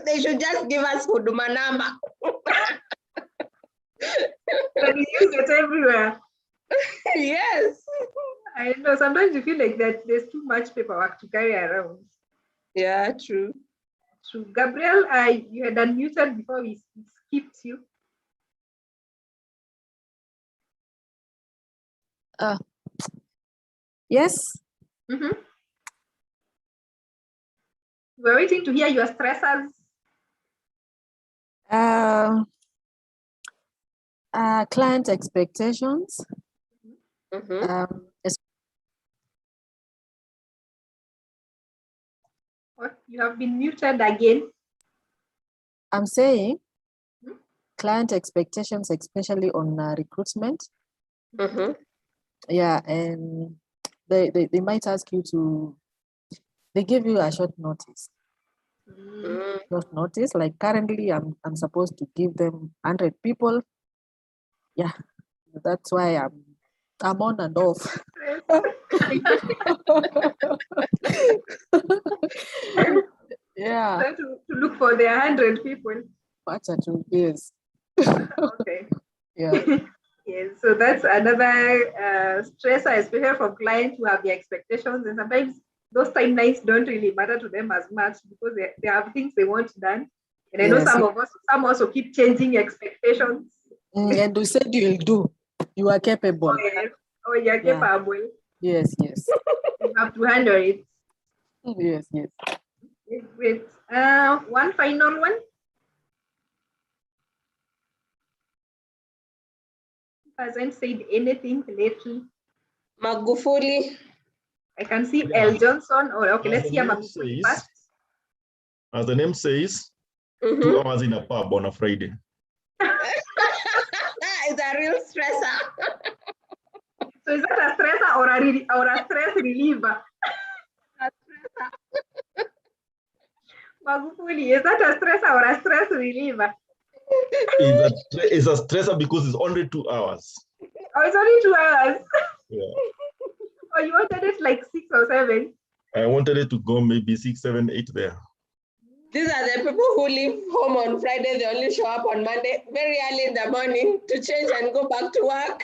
They should just give us Huduma number. But we use it everywhere. Yes. I know, sometimes you feel like that there's too much paperwork to carry around. Yeah, true. True. Gabriel, you had unmuted before we skipped you. Yes. We're waiting to hear your stressors. Client expectations. You have been muted again. I'm saying client expectations, especially on recruitment. Yeah, and they might ask you to, they give you a short notice. Short notice, like currently I'm supposed to give them 100 people. Yeah, that's why I'm on and off. Yeah. Try to look for the 100 people. Yes. Okay. Yeah. Yes, so that's another stressor, especially for clients who have the expectations, and sometimes those timelines don't really matter to them as much because they have things they want done. And I know some also keep changing expectations. And you said you'll do. You are capable. Oh, yes. Oh, you're capable. Yes, yes. You have to handle it. Yes, yes. Great. One final one. Hasn't said anything lately. Magufuli. I can see L. Johnson. Or okay, let's hear Magufuli first. As the name says, 2 hours in a pub on a Friday. It's a real stressor. So is that a stressor or a stress reliever? A stressor. Magufuli, is that a stressor or a stress reliever? It's a stressor because it's only 2 hours. Oh, it's only 2 hours. Yeah. Oh, you wanted it like 6 or 7? I wanted it to go maybe 6, 7, 8 there. These are the people who leave home on Friday. They only show up on Monday very early in the morning to change and go back to work.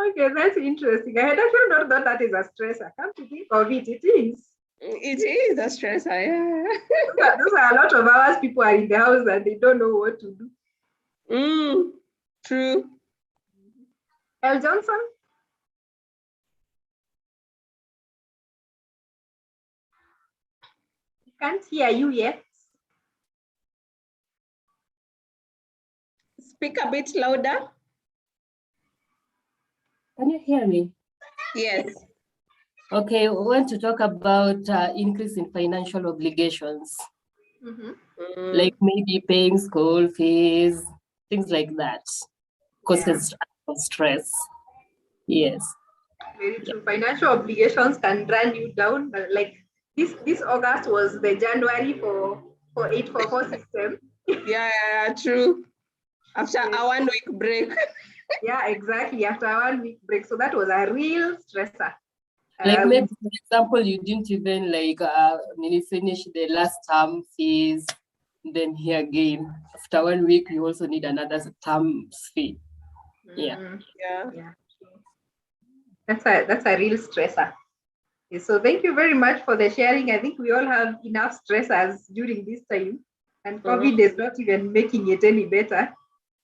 Okay, that's interesting. I had actually not thought that is a stressor. Come to think of it, it is. It is a stressor, yeah. Those are a lot of hours people are in the house and they don't know what to do. True. L. Johnson? Can't hear you yet. Speak a bit louder. Can you hear me? Yes. Okay, we want to talk about increase in financial obligations. Like maybe paying school fees, things like that. Causes stress. Yes. Very true. Financial obligations can run you down. Like this August was the January for 844 system. Yeah, true. After a 1 week break. Yeah, exactly. After a 1 week break. So that was a real stressor. Like maybe, for example, you didn't even finish the last term fees, then here again. After 1 week, you also need another term fee. Yeah. That's a real stressor. So thank you very much for the sharing. I think we all have enough stressors during this time, and COVID is not even making it any better.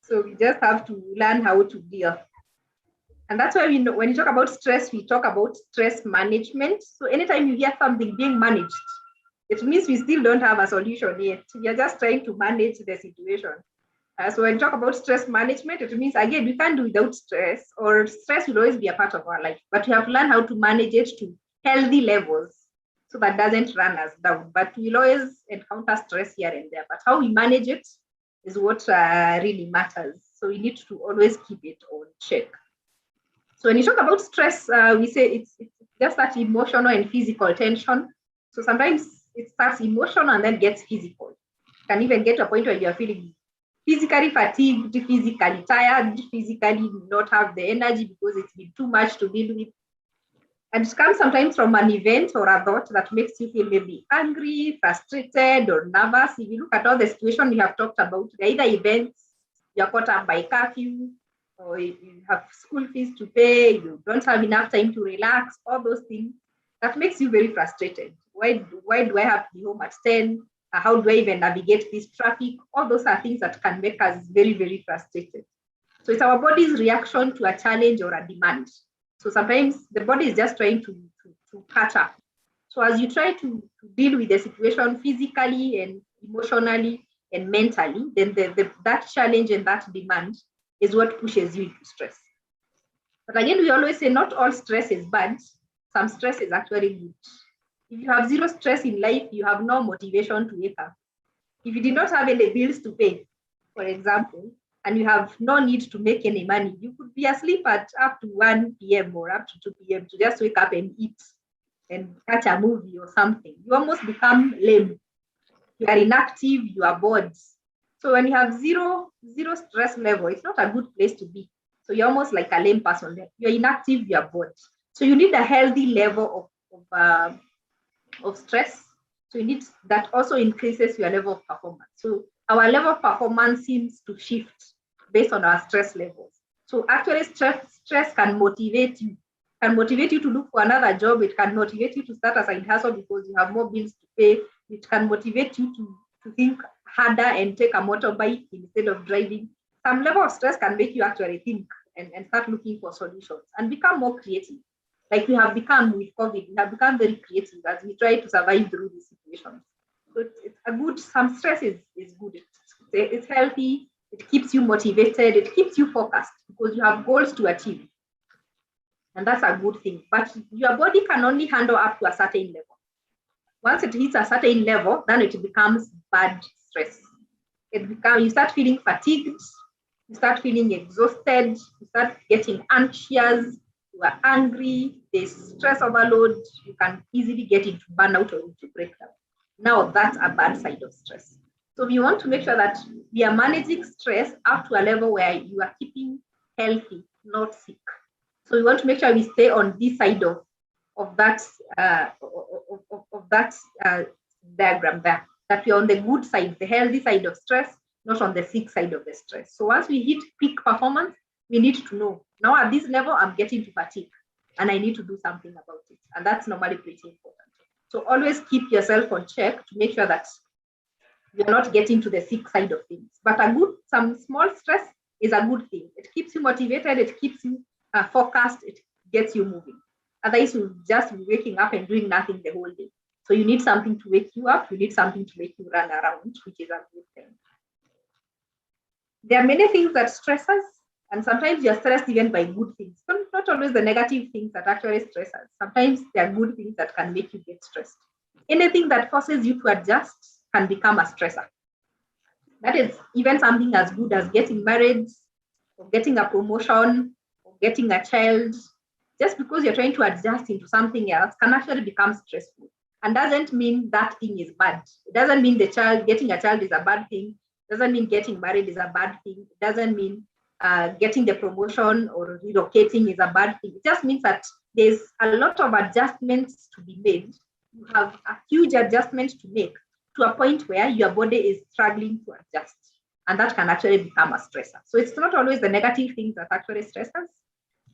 So we just have to learn how to deal. And that's why when you talk about stress, we talk about stress management. So anytime you hear something being managed, it means we still don't have a solution yet. We are just trying to manage the situation. So when you talk about stress management, it means, again, we can't do without stress, or stress will always be a part of our life, but we have to learn how to manage it to healthy levels so that doesn't run us down. But we'll always encounter stress here and there, but how we manage it is what really matters. So we need to always keep it on check. So when you talk about stress, we say it's just that emotional and physical tension. So sometimes it starts emotional and then gets physical. You can even get to a point where you're feeling physically fatigued, physically tired, physically not have the energy because it's been too much to deal with. And it comes sometimes from an event or a thought that makes you feel maybe angry, frustrated, or nervous. If you look at all the situations we have talked about, they're either events, you're caught up by curfew, or you have school fees to pay, you don't have enough time to relax, all those things, that makes you very frustrated. Why do I have to be home at 10? How do I even navigate this traffic? All those are things that can make us very, very frustrated. So it's our body's reaction to a challenge or a demand. So sometimes the body is just trying to catch up. So as you try to deal with the situation physically and emotionally and mentally, then that challenge and that demand is what pushes you into stress. But again, we always say not all stress is bad. Some stress is actually good. If you have zero stress in life, you have no motivation to wake up. If you did not have any bills to pay, for example, and you have no need to make any money, you could be asleep at up to 1 p.m. or up to 2 p.m. to just wake up and eat and catch a movie or something. You almost become lame. You are inactive, you are bored. So when you have zero stress level, it's not a good place to be. So you're almost like a lame person. You're inactive, you're bored. So you need a healthy level of stress. So you need that also increases your level of performance. So our level of performance seems to shift based on our stress levels. So actually stress can motivate you to look for another job. It can motivate you to start a side hustle because you have more bills to pay. It can motivate you to think harder and take a motorbike instead of driving. Some level of stress can make you actually think and start looking for solutions and become more creative. Like we have become with COVID, we have become very creative as we try to survive through these situations. So it's a good, some stress is good. It's healthy, it keeps you motivated, it keeps you focused because you have goals to achieve. And that's a good thing. But your body can only handle up to a certain level. Once it hits a certain level, then it becomes bad stress. You start feeling fatigued, you start feeling exhausted, you start getting anxious, you are angry, there's stress overload, you can easily get into burnout or into breakdown. Now that's a bad side of stress. So we want to make sure that we are managing stress up to a level where you are keeping healthy, not sick. So we want to make sure we stay on this side of that diagram there, that we're on the good side, the healthy side of stress, not on the sick side of the stress. So once we hit peak performance, we need to know, now at this level, I'm getting to fatigue and I need to do something about it. And that's normally pretty important. So always keep yourself on check to make sure that you're not getting to the sick side of things. But some small stress is a good thing. It keeps you motivated, it keeps you focused, it gets you moving. Otherwise, you'll just be waking up and doing nothing the whole day. So you need something to wake you up, you need something to make you run around, which is a good thing. There are many things that stress us, and sometimes you're stressed even by good things. So not always the negative things that actually stress us. Sometimes there are good things that can make you get stressed. Anything that forces you to adjust can become a stressor. That is even something as good as getting married, or getting a promotion, or getting a child. Just because you're trying to adjust into something else can actually become stressful. And doesn't mean that thing is bad. It doesn't mean getting a child is a bad thing. It doesn't mean getting married is a bad thing. It doesn't mean getting the promotion or relocating is a bad thing. It just means that there's a lot of adjustments to be made. You have a huge adjustment to make to a point where your body is struggling to adjust. And that can actually become a stressor. So it's not always the negative things that actually stress us.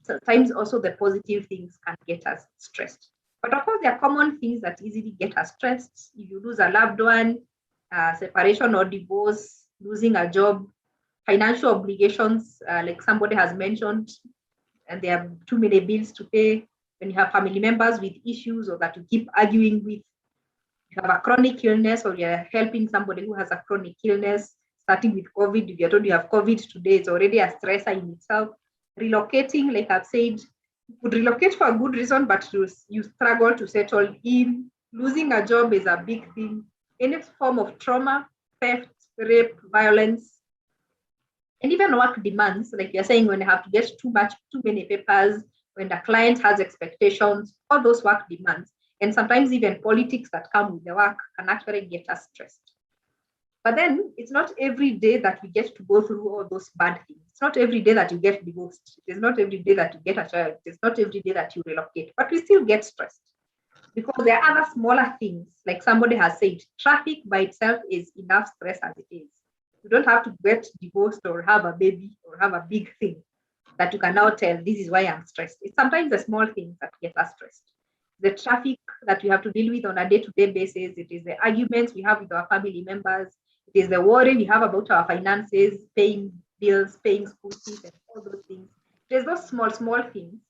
Sometimes also the positive things can get us stressed. But of course, there are common things that easily get us stressed. If you lose a loved one, separation or divorce, losing a job, financial obligations, like somebody has mentioned, and there are too many bills to pay. When you have family members with issues or that you keep arguing with, you have a chronic illness or you're helping somebody who has a chronic illness, starting with COVID. If you're told you have COVID today, it's already a stressor in itself. Relocating, like I've said, you could relocate for a good reason, but you struggle to settle in. Losing a job is a big thing. Any form of trauma, theft, rape, violence, and even work demands, like you're saying, when you have to get too many papers, when the client has expectations, all those work demands and sometimes even politics that come with the work can actually get us stressed. But then it's not every day that we get to go through all those bad things. It's not every day that you get divorced. It is not every day that you get a child. It's not every day that you relocate, but we still get stressed because there are other smaller things. Like somebody has said, traffic by itself is enough stress as it is. You don't have to get divorced or have a baby or have a big thing that you can now tell, this is why I'm stressed. It's sometimes the small things that get us stressed. The traffic that we have to deal with on a day-to-day basis. It is the arguments we have with our family members. It is the worry we have about our finances, paying bills, paying school fees, and all those things. There's those small things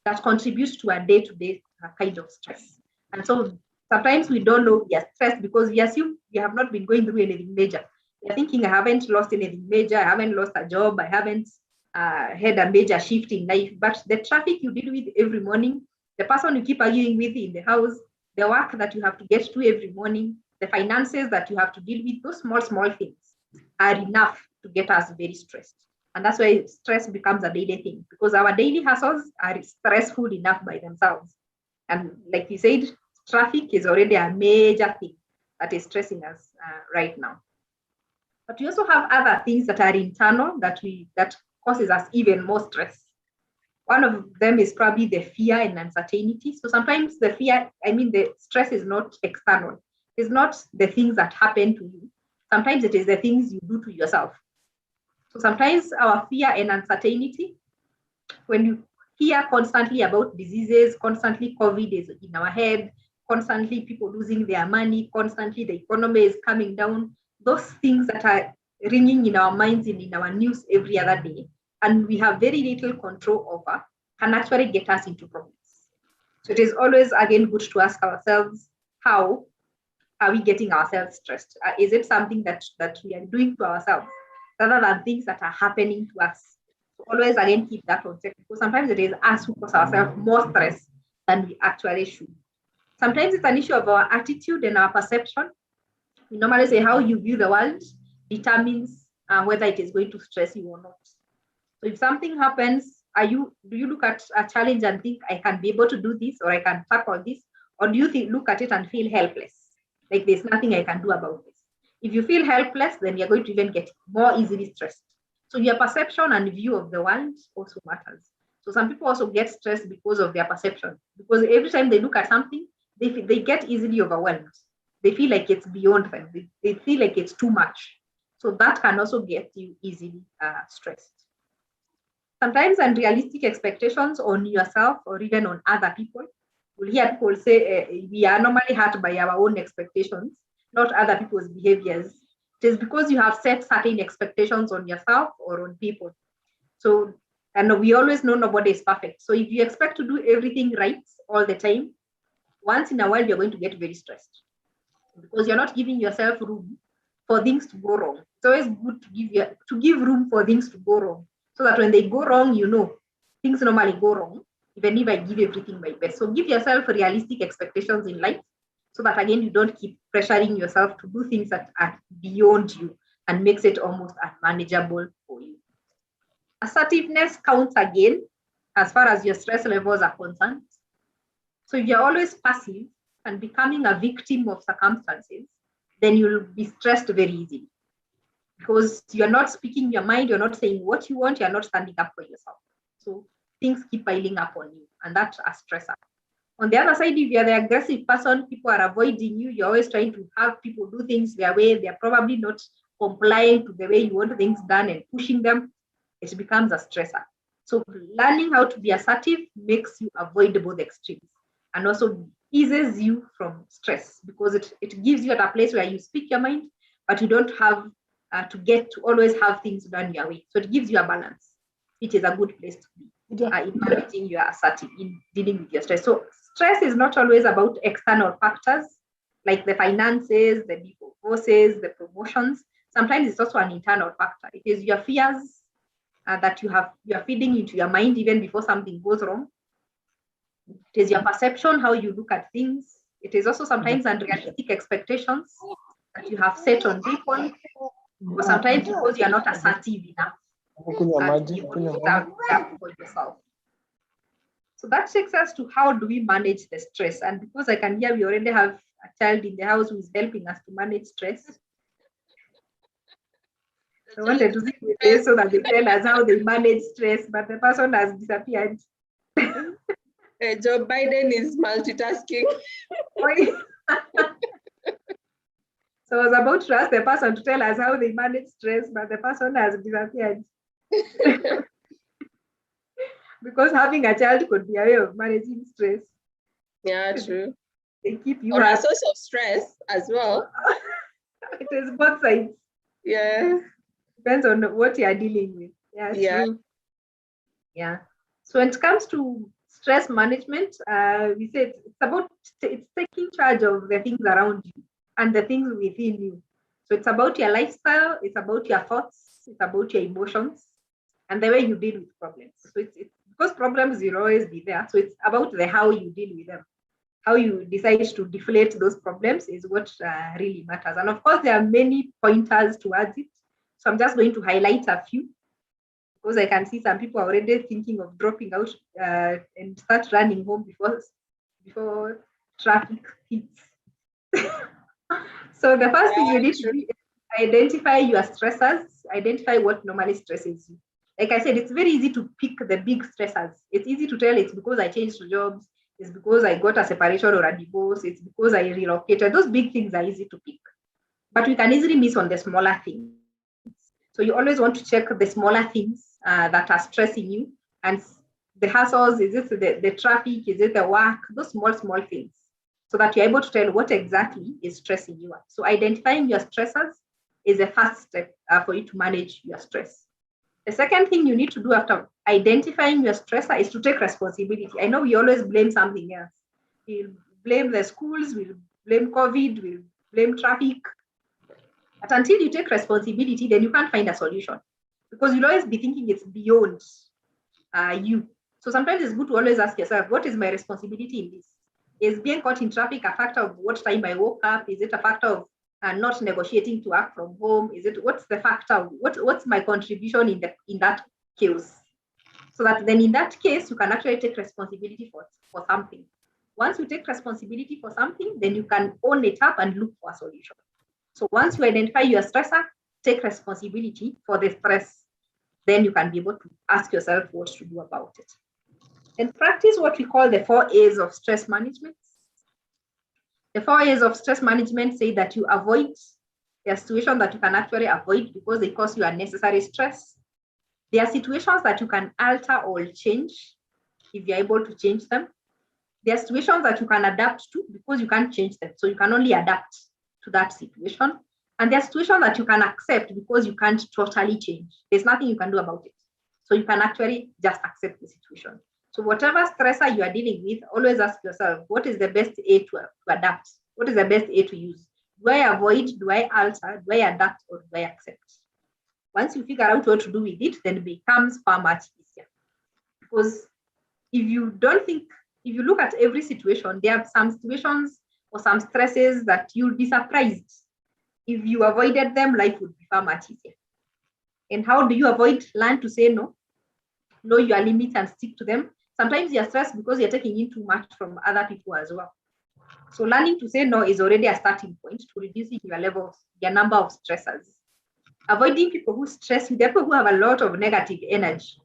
that contribute to a day-to-day kind of stress. And so sometimes we don't know we are stressed because we assume we have not been going through anything major. We're thinking, I haven't lost anything major, I haven't lost a job, I haven't had a major shift in life. But the traffic you deal with every morning, the person you keep arguing with in the house, the work that you have to get to every morning, the finances that you have to deal with, those small things are enough to get us very stressed. And that's why stress becomes a daily thing, because our daily hassles are stressful enough by themselves. And like you said, traffic is already a major thing that is stressing us right now. But we also have other things that are internal that causes us even more stress. One of them is probably the fear and uncertainty. So sometimes the stress is not external. It's not the things that happen to you. Sometimes it is the things you do to yourself. So sometimes our fear and uncertainty, when you hear constantly about diseases, constantly COVID is in our head, constantly people losing their money, constantly the economy is coming down, those things that are ringing in our minds and in our news every other day, and we have very little control over, can actually get us into problems. So it is always, again, good to ask ourselves, how are we getting ourselves stressed? Is it something that we are doing to ourselves rather than things that are happening to us? So always, again, keep that on check, because sometimes it is us who cause ourselves more stress than we actually should. Sometimes it's an issue of our attitude and our perception. We normally say how you view the world determines whether it is going to stress you or not. So if something happens, do you look at a challenge and think, I can be able to do this, or I can tackle this? Or do you look at it and feel helpless? Like there's nothing I can do about this. If you feel helpless, then you're going to even get more easily stressed. So your perception and view of the world also matters. So some people also get stressed because of their perception, because every time they look at something, they get easily overwhelmed. They feel like it's beyond them. They feel like it's too much. So that can also get you easily stressed. Sometimes unrealistic expectations on yourself or even on other people. You'll hear people say we are normally hurt by our own expectations, not other people's behaviors. It is because you have set certain expectations on yourself or on people. So, and we always know nobody is perfect. So if you expect to do everything right all the time, once in a while you're going to get very stressed, because you're not giving yourself room for things to go wrong. It's always good to give room for things to go wrong, so that when they go wrong, things normally go wrong, even if I give everything my best. So give yourself realistic expectations in life, so that again, you don't keep pressuring yourself to do things that are beyond you and makes it almost unmanageable for you. Assertiveness counts again, as far as your stress levels are concerned. So if you're always passive and becoming a victim of circumstances, then you'll be stressed very easily, because you're not speaking your mind, you're not saying what you want, you're not standing up for yourself. So things keep piling up on you, and that's a stressor. On the other side, if you're the aggressive person, people are avoiding you, you're always trying to have people do things their way, they're probably not complying to the way you want things done and pushing them, it becomes a stressor. So learning how to be assertive makes you avoid both extremes, and also eases you from stress, because it gives you at a place where you speak your mind, but you don't have to always have things done your way. So it gives you a balance. It is a good place to be in managing your assertive, in dealing with your stress. So stress is not always about external factors like the finances, the divorces, the promotions. Sometimes it's also an internal factor. It is your fears that you are feeding into your mind even before something goes wrong. It is your perception, how you look at things. It is also sometimes unrealistic expectations that you have set on people, or sometimes because you are not assertive enough for yourself. So that takes us to how do we manage the stress? And because I can hear we already have a child in the house who is helping us to manage stress. I wanted to see this so that they tell us how they manage stress, but the person has disappeared. Joe Biden is multitasking. So I was about to ask the person to tell us how they manage stress, but the person has disappeared. Because having a child could be a way of managing stress. Yeah, true. They keep you or happy. a source of stress as well. It is both sides. Yeah. Depends on what you are dealing with. Yeah, Yeah. true. Yeah. So when it comes to stress management, we said it's taking charge of the things around you and the things within you. So it's about your lifestyle, it's about your thoughts, it's about your emotions, and the way you deal with problems. So it's because problems will always be there. So it's about the how you deal with them. How you decide to deflate those problems is what really matters. And of course, there are many pointers towards it. So I'm just going to highlight a few because I can see some people are already thinking of dropping out and start running home before traffic hits. So the first thing you need to do is identify your stressors, identify what normally stresses you. Like I said, it's very easy to pick the big stressors. It's easy to tell it's because I changed jobs, it's because I got a separation or a divorce, it's because I relocated. Those big things are easy to pick. But we can easily miss on the smaller things. So you always want to check the smaller things that are stressing you. And the hassles, is it the traffic, is it the work, those small things. So that you're able to tell what exactly is stressing you out. So identifying your stressors is the first step for you to manage your stress. The second thing you need to do after identifying your stressor is to take responsibility. I know we always blame something else. We'll blame the schools, we'll blame COVID, we'll blame traffic. But until you take responsibility, then you can't find a solution because you'll always be thinking it's beyond you. So sometimes it's good to always ask yourself, what is my responsibility in this? Is being caught in traffic a factor of what time I woke up? Is it a factor of not negotiating to work from home? Is it what's the factor? What's my contribution in that chaos? So that then in that case, you can actually take responsibility for something. Once you take responsibility for something, then you can own it up and look for a solution. So once you identify your stressor, take responsibility for the stress, then you can be able to ask yourself what to do about it. And practice what we call the 4 A's of stress management. The 4 A's of stress management say that you avoid the situations that you can actually avoid because they cause you unnecessary stress. There are situations that you can alter or change if you're able to change them. There are situations that you can adapt to because you can't change them. So you can only adapt to that situation. And there are situations that you can accept because you can't totally change. There's nothing you can do about it. So you can actually just accept the situation. So whatever stressor you are dealing with, always ask yourself, what is the best A to adapt? What is the best A to use? Do I avoid? Do I alter? Do I adapt? Or do I accept? Once you figure out what to do with it, then it becomes far much easier. Because if you look at every situation, there are some situations or some stresses that you'll be surprised. If you avoided them, life would be far much easier. And how do you avoid? Learn to say no. Know your limits and stick to them. Sometimes you're stressed because you're taking in too much from other people as well. So learning to say no is already a starting point to reducing your number of stressors. Avoiding people who stress you, people who have a lot of negative energy.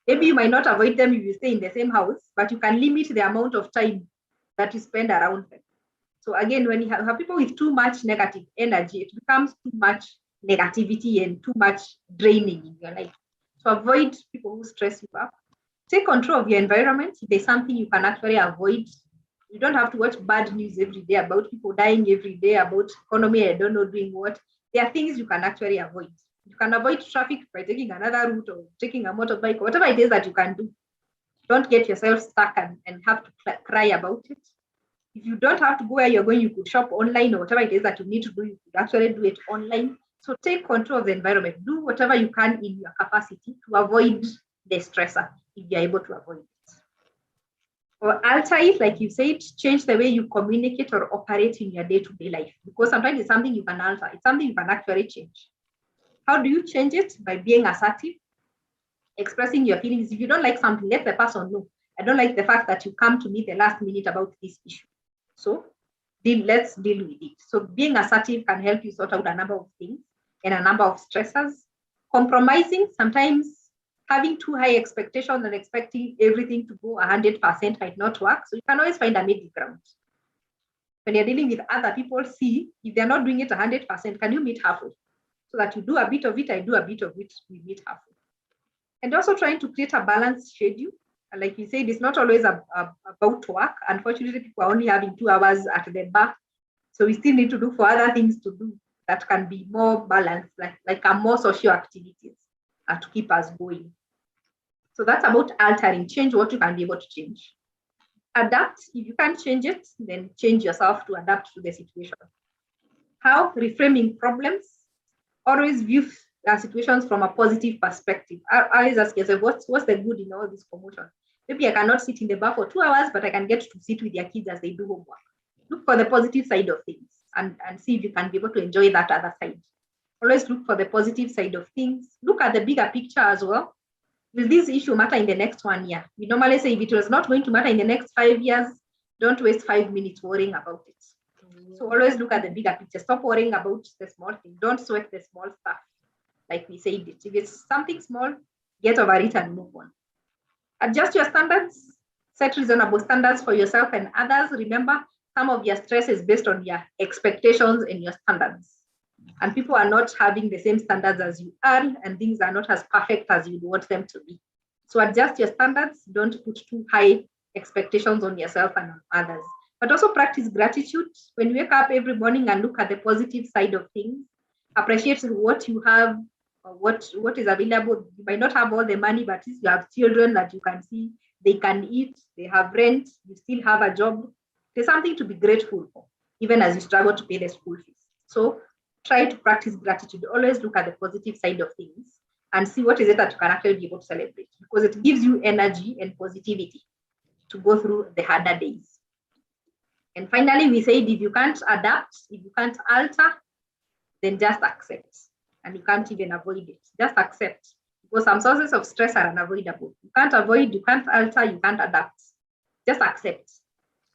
Maybe you might not avoid them if you stay in the same house, but you can limit the amount of time that you spend around them. So again, when you have people with too much negative energy, it becomes too much negativity and too much draining in your life. So avoid people who stress you up. Take control of your environment. If there's something you can actually avoid, you don't have to watch bad news every day about people dying every day, about economy, I don't know doing what. There are things you can actually avoid. You can avoid traffic by taking another route or taking a motorbike, whatever it is that you can do. Don't get yourself stuck and have to cry about it. If you don't have to go where you're going, you could shop online or whatever it is that you need to do, you could actually do it online. So take control of the environment. Do whatever you can in your capacity to avoid the stressor if you're able to avoid it. Or alter it, like you said, change the way you communicate or operate in your day-to-day life. Because sometimes it's something you can alter. It's something you can actually change. How do you change it? By being assertive, expressing your feelings. If you don't like something, let the person know. I don't like the fact that you come to me the last minute about this issue. So let's deal with it. So being assertive can help you sort out a number of things and a number of stressors. Compromising, sometimes having too high expectations and expecting everything to go 100% might not work. So you can always find a middle ground. When you're dealing with other people, see if they're not doing it 100%, can you meet halfway? So that you do a bit of it, I do a bit of it, we meet halfway. And also trying to create a balanced schedule. Like we said, it's not always about work. Unfortunately, people are only having 2 hours at the bar. So we still need to look for other things to do that can be more balanced, like more social activities to keep us going. So that's about altering, change what you can be able to change. Adapt, if you can't change it, then change yourself to adapt to the situation. How? Reframing problems. Always view situations from a positive perspective. I always ask yourself, what's the good in all this commotion? Maybe I cannot sit in the bar for 2 hours, but I can get to sit with your kids as they do homework. Look for the positive side of things and see if you can be able to enjoy that other side. Always look for the positive side of things. Look at the bigger picture as well. Will this issue matter in the next 1 year? We normally say if it was not going to matter in the next 5 years, don't waste 5 minutes worrying about it. So always look at the bigger picture. Stop worrying about the small thing. Don't sweat the small stuff. Like we said, if it's something small, get over it and move on. Adjust your standards. Set reasonable standards for yourself and others. Remember, some of your stress is based on your expectations and your standards. And people are not having the same standards as you are, and things are not as perfect as you want them to be. So adjust your standards. Don't put too high expectations on yourself and on others. But also practice gratitude. When you wake up every morning and look at the positive side of things, appreciate what you have, or what is available. You might not have all the money, but you have children that you can see, they can eat, they have rent, you still have a job. There's something to be grateful for, even as you struggle to pay the school fees. So try to practice gratitude. Always look at the positive side of things and see what is it that you can actually be able to celebrate, because it gives you energy and positivity to go through the harder days. And finally, we said if you can't adapt, if you can't alter, then just accept. And you can't even avoid it. Just accept. Because some sources of stress are unavoidable. You can't avoid, you can't alter, you can't adapt. Just accept.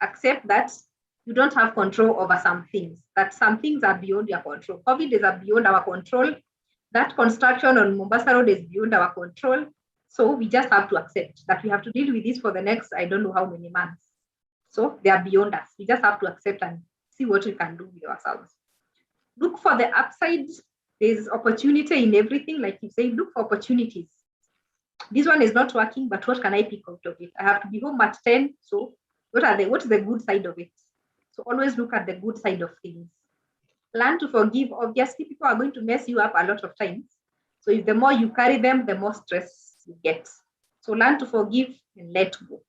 Accept that you don't have control over some things, that some things are beyond your control. COVID is beyond our control. That construction on Mombasa Road is beyond our control. So we just have to accept that we have to deal with this for the next, I don't know how many months. So they are beyond us. We just have to accept and see what we can do with ourselves. Look for the upside. There's opportunity in everything. Like you say, look for opportunities. This one is not working, but what can I pick out of it? I have to be home at 10. So what's the good side of it? So always look at the good side of things. Learn to forgive. Obviously, people are going to mess you up a lot of times. So if the more you carry them, the more stress you get. So learn to forgive and let go.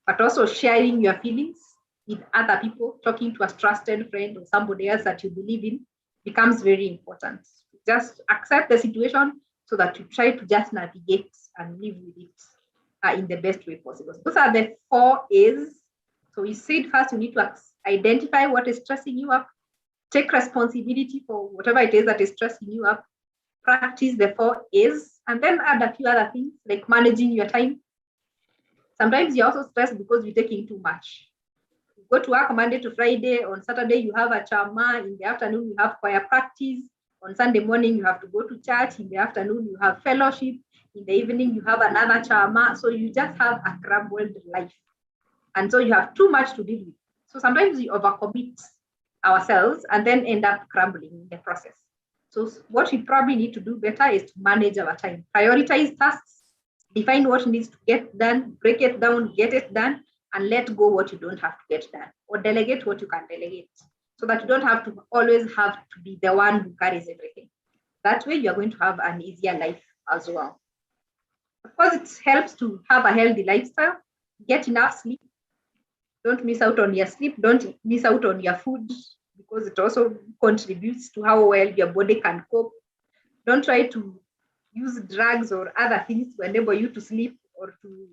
But also sharing your feelings with other people, talking to a trusted friend or somebody else that you believe in becomes very important. Just accept the situation so that you try to just navigate and live with it in the best way possible. Those are the 4 A's. So we said first you need to identify what is stressing you up, take responsibility for whatever it is that is stressing you up, practice the 4 A's, and then add a few other things like managing your time. Sometimes you're also stressed because you're taking too much. You go to work Monday to Friday. On Saturday, you have a chama. In the afternoon, you have choir practice. On Sunday morning, you have to go to church. In the afternoon, you have fellowship. In the evening, you have another chama. So you just have a crumbled life. And so you have too much to deal with. So sometimes we overcommit ourselves and then end up crumbling in the process. So what we probably need to do better is to manage our time. Prioritize tasks, define what needs to get done, break it down, get it done, and let go what you don't have to get done, or delegate what you can delegate, so that you don't have to always have to be the one who carries everything. That way, you're going to have an easier life as well. Of course, it helps to have a healthy lifestyle. Get enough sleep. Don't miss out on your sleep. Don't miss out on your food, because it also contributes to how well your body can cope. Don't try to use drugs or other things to enable you to sleep or to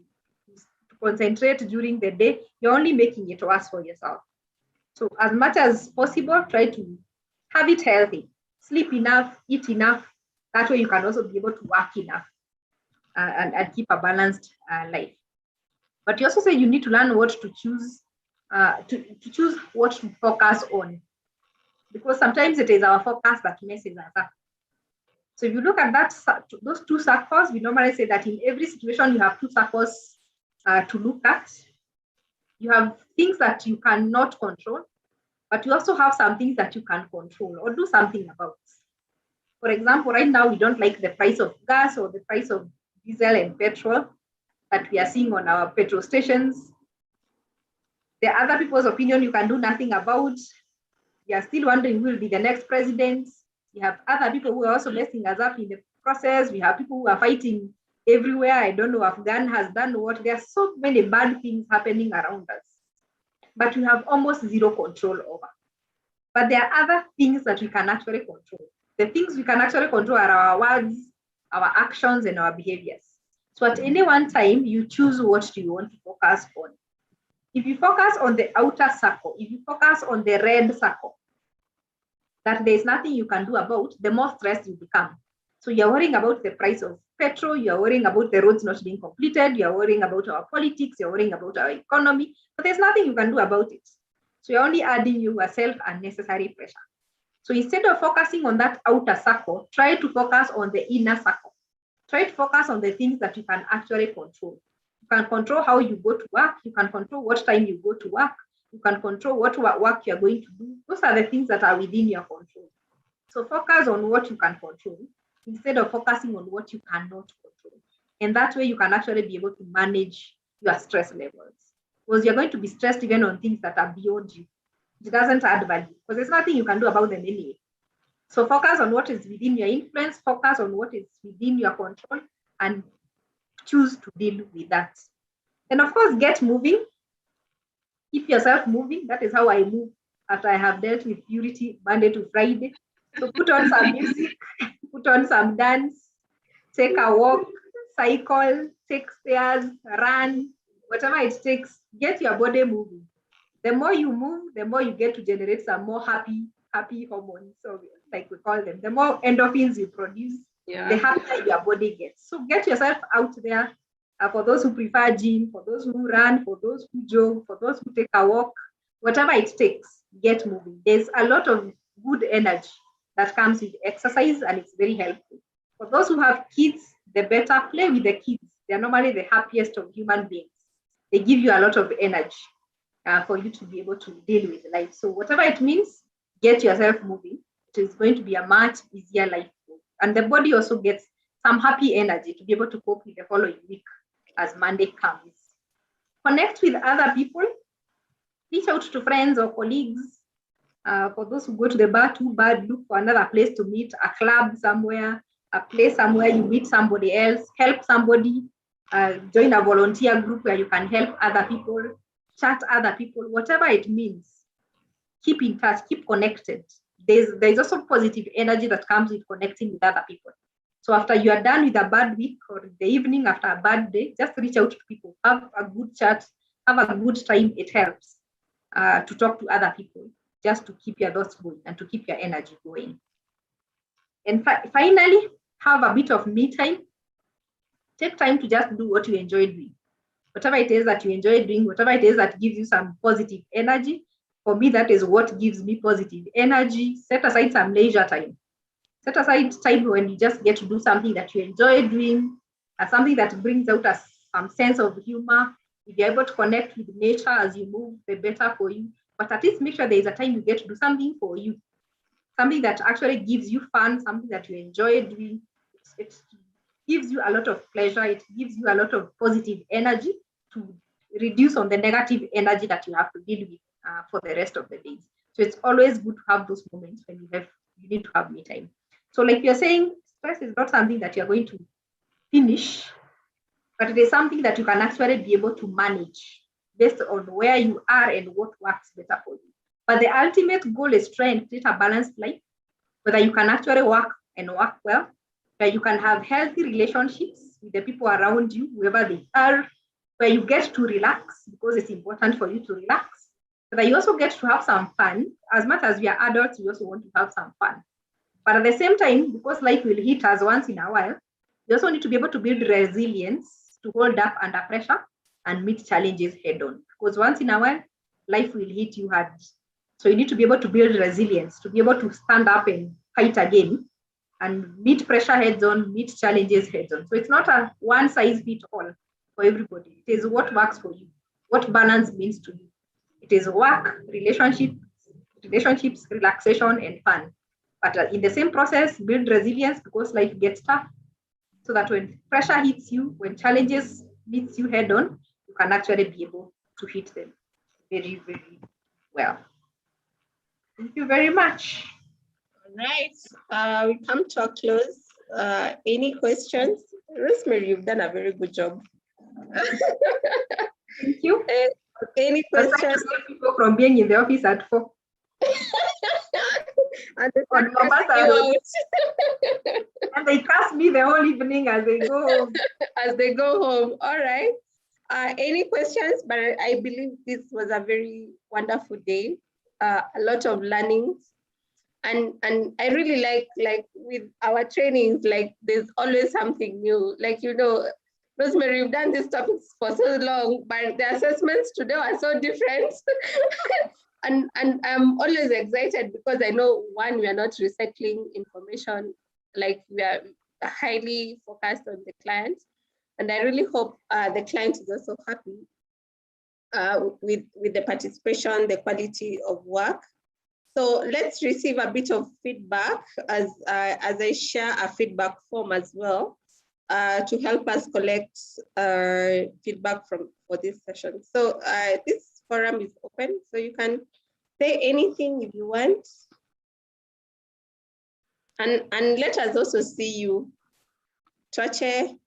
concentrate during the day. You're only making it worse for yourself. So as much as possible, try to have it healthy. Sleep enough, eat enough. That way you can also be able to work enough and keep a balanced life. But you also say you need to learn what to choose, to choose what to focus on. Because sometimes it is our focus that messes us up. So if you look at those two circles, we normally say that in every situation you have two circles to look at. You have things that you cannot control, but you also have some things that you can control or do something about. For example, right now we don't like the price of gas or the price of diesel and petrol that we are seeing on our petrol stations. There are other people's opinion you can do nothing about. You are still wondering who will be the next president. You have other people who are also messing us up in the process. We have people who are fighting everywhere. I don't know, Afghan has done what. There are so many bad things happening around us, but we have almost zero control over. But there are other things that we can actually control. The things we can actually control are our words, our actions, and our behaviors. So at any one time, you choose what you want to focus on. If you focus on the outer circle, if you focus on the red circle, that there's nothing you can do about, the more stressed you become. So you're worrying about the price of petrol, you're worrying about the roads not being completed, you're worrying about our politics, you're worrying about our economy, but there's nothing you can do about it. So you're only adding yourself unnecessary pressure. So instead of focusing on that outer circle, try to focus on the inner circle. Try to focus on the things that you can actually control. You can control how you go to work. You can control what time you go to work. You can control what work you're going to do. Those are the things that are within your control. So focus on what you can control instead of focusing on what you cannot control. And that way you can actually be able to manage your stress levels. Because you're going to be stressed even on things that are beyond you. It doesn't add value because there's nothing you can do about them anyway. So focus on what is within your influence, focus on what is within your control, and choose to deal with that. And of course, get moving. Keep yourself moving. That is how I move after I have dealt with purity Monday to Friday. So put on some music, put on some dance, take a walk, cycle, take stairs, run, whatever it takes, get your body moving. The more you move, the more you get to generate some more happy hormones, so like we call them. The more endorphins you produce, the happier your body gets. So get yourself out there. For those who prefer gym, for those who run, for those who jog, for those who take a walk, whatever it takes, get moving. There's a lot of good energy that comes with exercise, and it's very helpful. For those who have kids, the better. Play with the kids. They're normally the happiest of human beings. They give you a lot of energy for you to be able to deal with life. So whatever it means, get yourself moving. It is going to be a much easier life. And the body also gets some happy energy to be able to cope with the following week as Monday comes. Connect with other people. Reach out to friends or colleagues. For those who go to the bar too bad, look for another place to meet, a club somewhere, a place somewhere you meet somebody else, help somebody, join a volunteer group where you can help other people, chat other people, whatever it means. Keep in touch, keep connected. There's also positive energy that comes with connecting with other people. So after you are done with a bad week or the evening after a bad day, just reach out to people, have a good chat, have a good time. It helps to talk to other people, just to keep your thoughts going and to keep your energy going. And finally, have a bit of me time. Take time to just do what you enjoy doing. Whatever it is that you enjoy doing, whatever it is that gives you some positive energy. For me, that is what gives me positive energy. Set aside some leisure time. Set aside time when you just get to do something that you enjoy doing, something that brings out some sense of humor. If you're able to connect with nature as you move, the better for you. But at least make sure there is a time you get to do something for you. Something that actually gives you fun, something that you enjoy doing. It gives you a lot of pleasure. It gives you a lot of positive energy to reduce on the negative energy that you have to deal with for the rest of the days. So it's always good to have those moments when you need to have me time. So like you're saying, stress is not something that you're going to finish, but it is something that you can actually be able to manage based on where you are and what works better for you. But the ultimate goal is trying to create a balanced life, whether you can actually work and work well, where you can have healthy relationships with the people around you, whoever they are, where you get to relax because it's important for you to relax, but you also get to have some fun. As much as we are adults, we also want to have some fun. But at the same time, because life will hit us once in a while, you also need to be able to build resilience to hold up under pressure and meet challenges head on. Because once in a while, life will hit you hard. So you need to be able to build resilience, to be able to stand up and fight again and meet pressure heads on, meet challenges heads on. So it's not a one size fits all for everybody. It is what works for you, what balance means to you. It is work, relationships, relaxation, and fun. But in the same process, build resilience because life gets tough. So that when pressure hits you, when challenges meets you head on, you can actually be able to hit them very, very well. Thank you very much. All right, we come to a close. Any questions? Rosemary, you've done a very good job. Thank you. Any questions? People from being in the office at 4. And they trust me the whole evening as they go home. As they go home. All right. Any questions? But I believe this was a very wonderful day. A lot of learnings. And I really like with our trainings, like there's always something new. Like, you know, Rosemary, you've done these topics for so long, but the assessments today are so different. and I'm always excited because I know, one, we are not recycling information, like we are highly focused on the client. And I really hope the client is also happy with the participation, the quality of work. So let's receive a bit of feedback as I share a feedback form as well to help us collect feedback for this session. So this forum is open, so you can say anything if you want. And let us also see you. Tuache,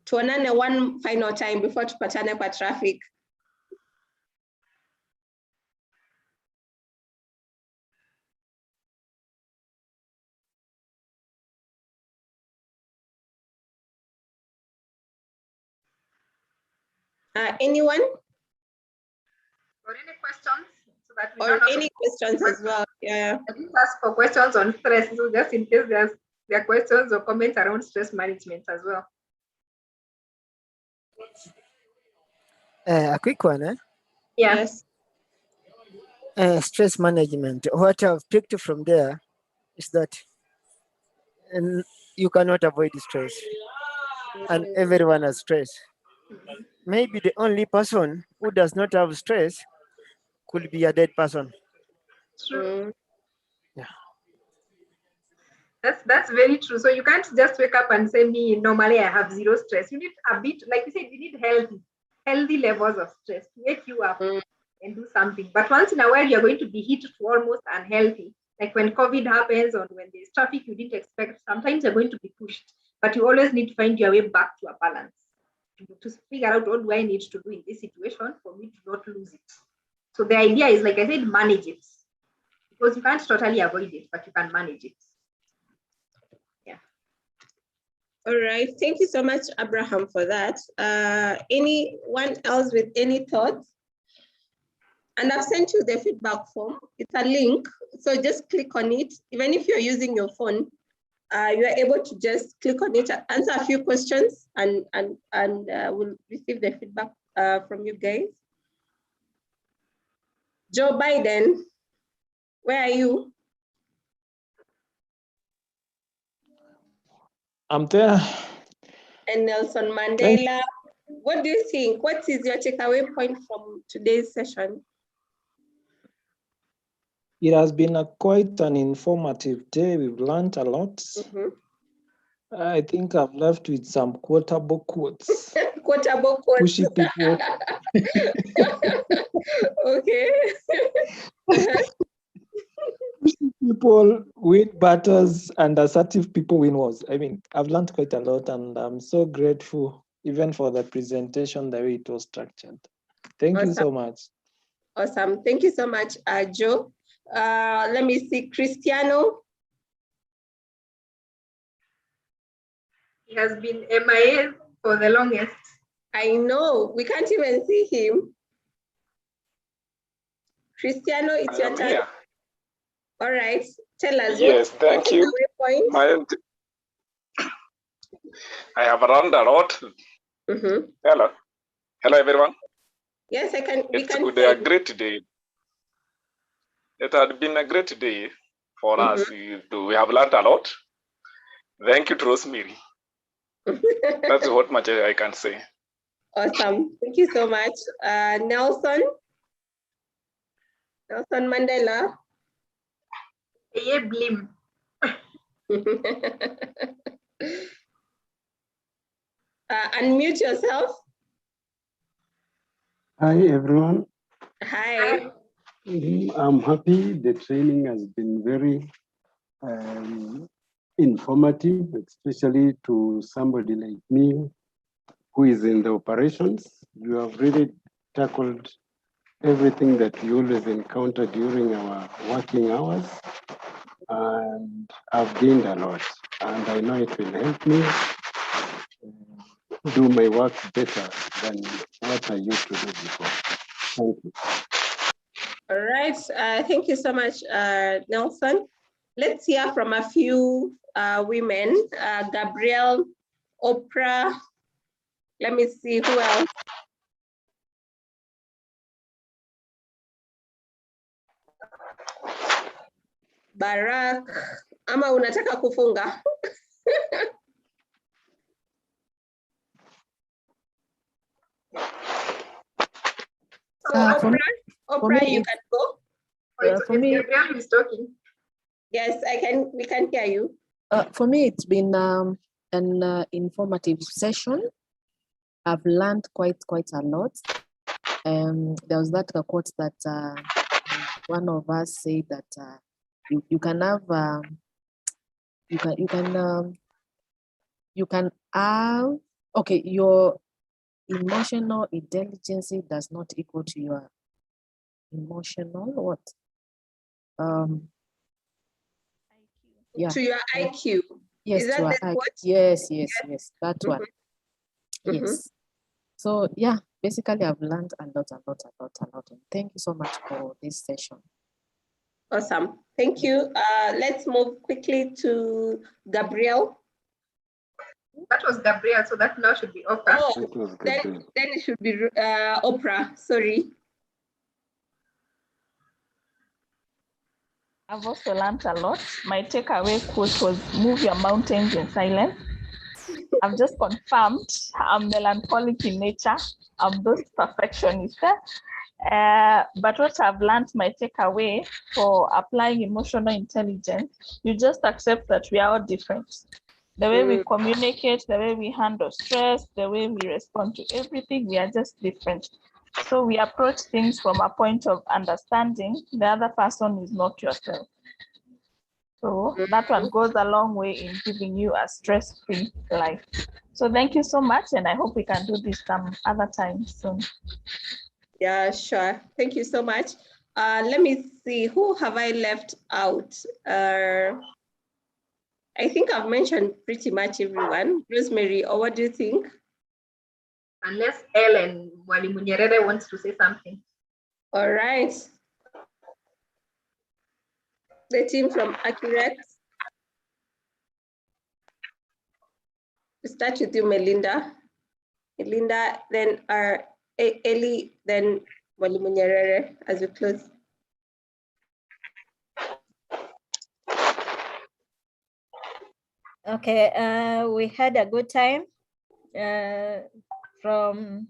tuonane one final time before tupatane kwa traffic. Anyone? Or any questions? So that we or any questions as well? Yeah. I didn't ask for questions on stress, so just in case there are questions or comments around stress management as well. A quick one, eh? Yeah. Yes. Stress management. What I've picked from there is that you cannot avoid stress, and everyone has stress. Maybe the only person who does not have stress could be a dead person. True. Yeah. That's very true. So you can't just wake up and say, me, normally I have zero stress. You need a bit, like you said, you need healthy levels of stress to wake you up and do something. But once in a while, you're going to be hit to almost unhealthy. Like when COVID happens or when there's traffic you didn't expect, sometimes you're going to be pushed. But you always need to find your way back to a balance to figure out what do I need to do in this situation for me to not lose it. So the idea is, like I said, manage it. Because you can't totally avoid it, but you can manage it. Yeah. All right. Thank you so much, Abraham, for that. Anyone else with any thoughts? And I've sent you the feedback form. It's a link, so just click on it. Even if you're using your phone, you are able to just click on it, answer a few questions, and we'll receive the feedback from you guys. Joe Biden, where are you? I'm there. And Nelson Mandela, what do you think? What is your takeaway point from today's session? It has been quite an informative day. We've learned a lot. I think I've left with some quotable quotes. Quotable quotes. Pushy people. Okay. Pushy people win battles and assertive people win wars. I mean, I've learned quite a lot, and I'm so grateful even for the presentation, the way it was structured. Thank you so much. Awesome. Thank you so much, Joe. Let me see, Cristiano. He has been MIA for the longest. I know, we can't even see him. Cristiano, it's your turn. Here. All right, tell us. Yes, thank you. I have learned a lot. Hello everyone. Yes, I can. We It's can. a great day. It had been a great day for us. We have learned a lot. Thank you to Rosemary. That's what much I can say. Awesome. Thank you so much. Nelson Mandela. Yeah, blim. Unmute yourself. Hi, everyone. Hi. I'm happy. The training has been very informative, especially to somebody like me who is in the operations. You have really tackled everything that we always encounter during our working hours. And I've gained a lot. And I know it will help me do my work better than what I used to do before. Thank you. All right. Thank you so much, Nelson. Let's hear from a few women. Gabrielle, Oprah. Let me see who else. Barak. Ama unataka kufunga? So Oprah, you can go. For me, Gabriel is talking. Yes, we can hear you. For me, it's been an informative session. I've learned quite a lot. There was that quote that one of us said that you can have you can have your emotional intelligence does not equal to your emotional what yeah to your IQ. Yes, is that to our the quote? yes that one. Yes. So yeah, basically I've learned a lot. And thank you so much for this session. Awesome. Thank you. Let's move quickly to Gabrielle. That was Gabrielle, so that now should be Oprah. Oh, then it should be Oprah. Sorry. I've also learned a lot. My takeaway quote was "Move your mountains in silence." I've just confirmed I'm melancholic in nature. I'm those perfectionist. But what I've learned, my takeaway for applying emotional intelligence, you just accept that we are all different. The way we communicate, the way we handle stress, the way we respond to everything, we are just different. So we approach things from a point of understanding the other person is not yourself. So that one goes a long way in giving you a stress-free life. So thank you so much, and I hope we can do this some other time soon. Yeah, sure. Thank you so much. Let me see, who have I left out? I think I've mentioned pretty much everyone. Rosemary, or what do you think? Unless Ellen Mwalimu Nyerere wants to say something. All right. The team from Accurate. We start with you, Melinda. Melinda, then Ellie, then Mwalimu Nyerere as we close. Okay, we had a good time. From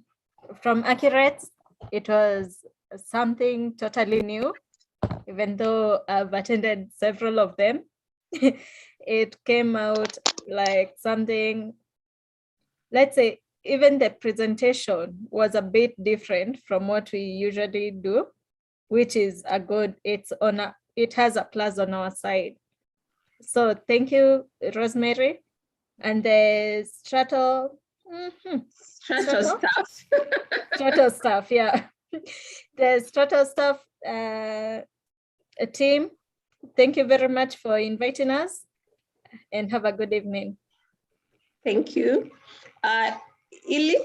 Accurate, it was something totally new, even though I've attended several of them. It came out like something, let's say, even the presentation was a bit different from what we usually do, which is a good, it has a plus on our side. So thank you, Rosemary. And the Strato stuff. Strato stuff, yeah. The Strato stuff team, thank you very much for inviting us, and have a good evening. Thank you. Ellie.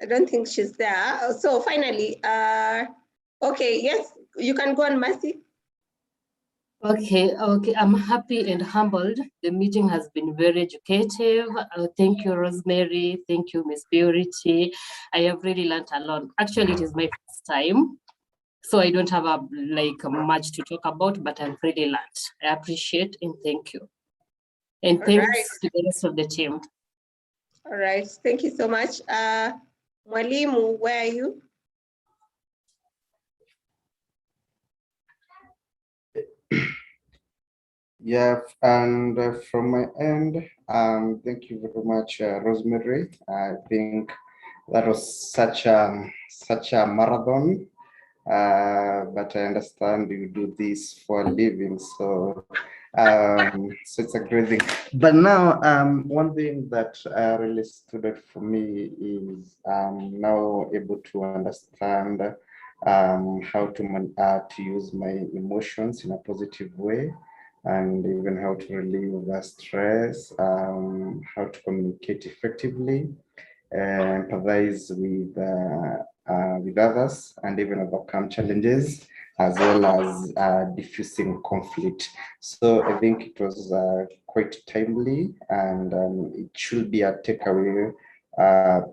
I don't think she's there. So finally, okay, yes, you can go on, Mercy. Okay, I'm happy and humbled. The meeting has been very educative. Thank you, Rosemary. Thank you, Miss Purity. I have really learned a lot. Actually, it is my first time, so I don't have much to talk about, but I've really learned. I appreciate and thank you. And thanks to the rest of the team. All right, thank you so much. Mwalimu, where are you? Yeah, and from my end, thank you very much, Rosemary. I think that was such a marathon, but I understand you do this for a living, so so it's a great thing. But now, one thing that really stood out for me is now able to understand how to use my emotions in a positive way, and even how to relieve stress, how to communicate effectively, empathize with others, and even overcome challenges, as well as diffusing conflict. So I think it was quite timely, and it should be a takeaway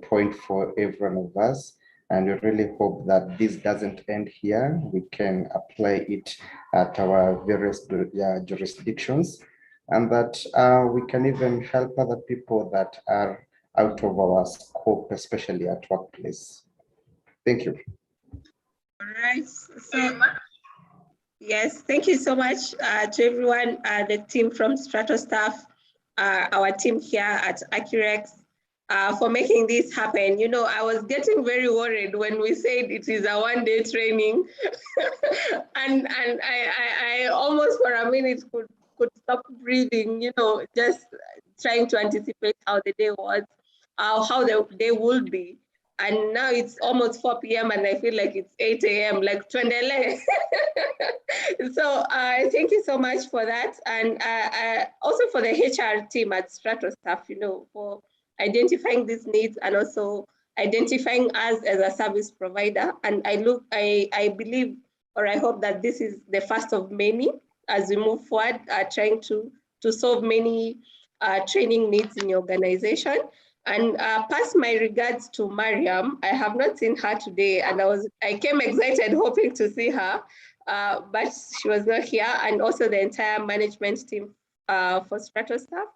point for every one of us. And we really hope that this doesn't end here. We can apply it at our various jurisdictions, and that we can even help other people that are out of our scope, especially at workplace. Thank you. All right. So, yes, thank you so much to everyone, the team from Stratos staff, our team here at Accurex, for making this happen. You know, I was getting very worried when we said it is a one-day training, and I almost for a minute could stop breathing. You know, just trying to anticipate how the day was, how the day would be. And now it's almost 4 p.m. and I feel like it's 8 a.m. like Twendele. So thank you so much for that. And also for the HR team at Stratos staff, you know, for identifying these needs and also identifying us as a service provider. And I believe, or I hope that this is the first of many as we move forward, trying to solve many training needs in your organization. And pass my regards to Mariam. I have not seen her today, and I came excited hoping to see her, but she was not here, and also the entire management team for Stratos staff.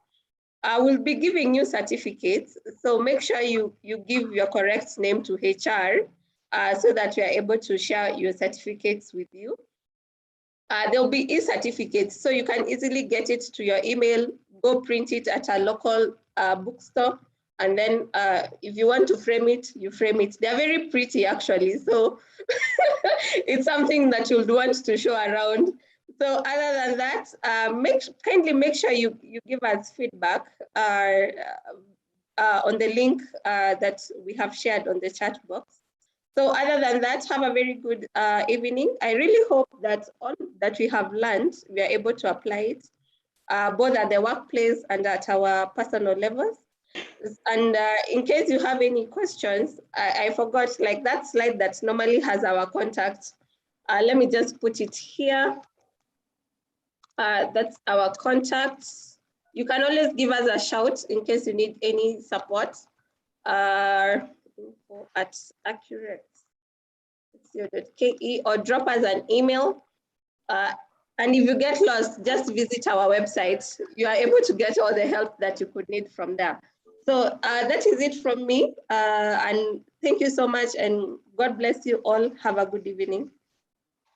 I will be giving you certificates, so make sure you give your correct name to HR so that we are able to share your certificates with you. There'll be e-certificates, so you can easily get it to your email, go print it at a local bookstore, and then if you want to frame it, you frame it. They're very pretty, actually, so it's something that you'll want to show around. So other than that, kindly make sure you give us feedback on the link that we have shared on the chat box. So other than that, have a very good evening. I really hope that all that we have learned, we are able to apply it, both at the workplace and at our personal levels. And in case you have any questions, I forgot, like that slide that normally has our contact. Let me just put it here. That's our contacts. You can always give us a shout in case you need any support at accurate.ke or drop us an email. And if you get lost, just visit our website. You are able to get all the help that you could need from there. So that is it from me. And thank you so much. And God bless you all. Have a good evening.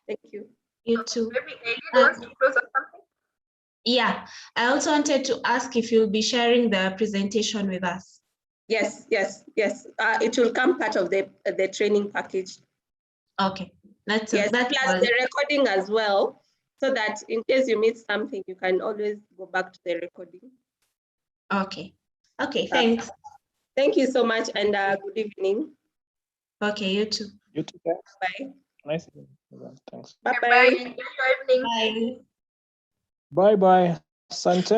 Thank you. You too. Maybe Aileen wants to close on something. Yeah, I also wanted to ask if you'll be sharing the presentation with us. Yes. It will come part of the training package. Okay. Plus the recording as well, so that in case you miss something, you can always go back to the recording. Okay, thanks. Thank you so much, and good evening. Okay, you too. You too, thanks. Bye. Nice evening. Thanks. Bye-bye. Bye. Enjoy your evening. Bye. Bye-bye. Sante.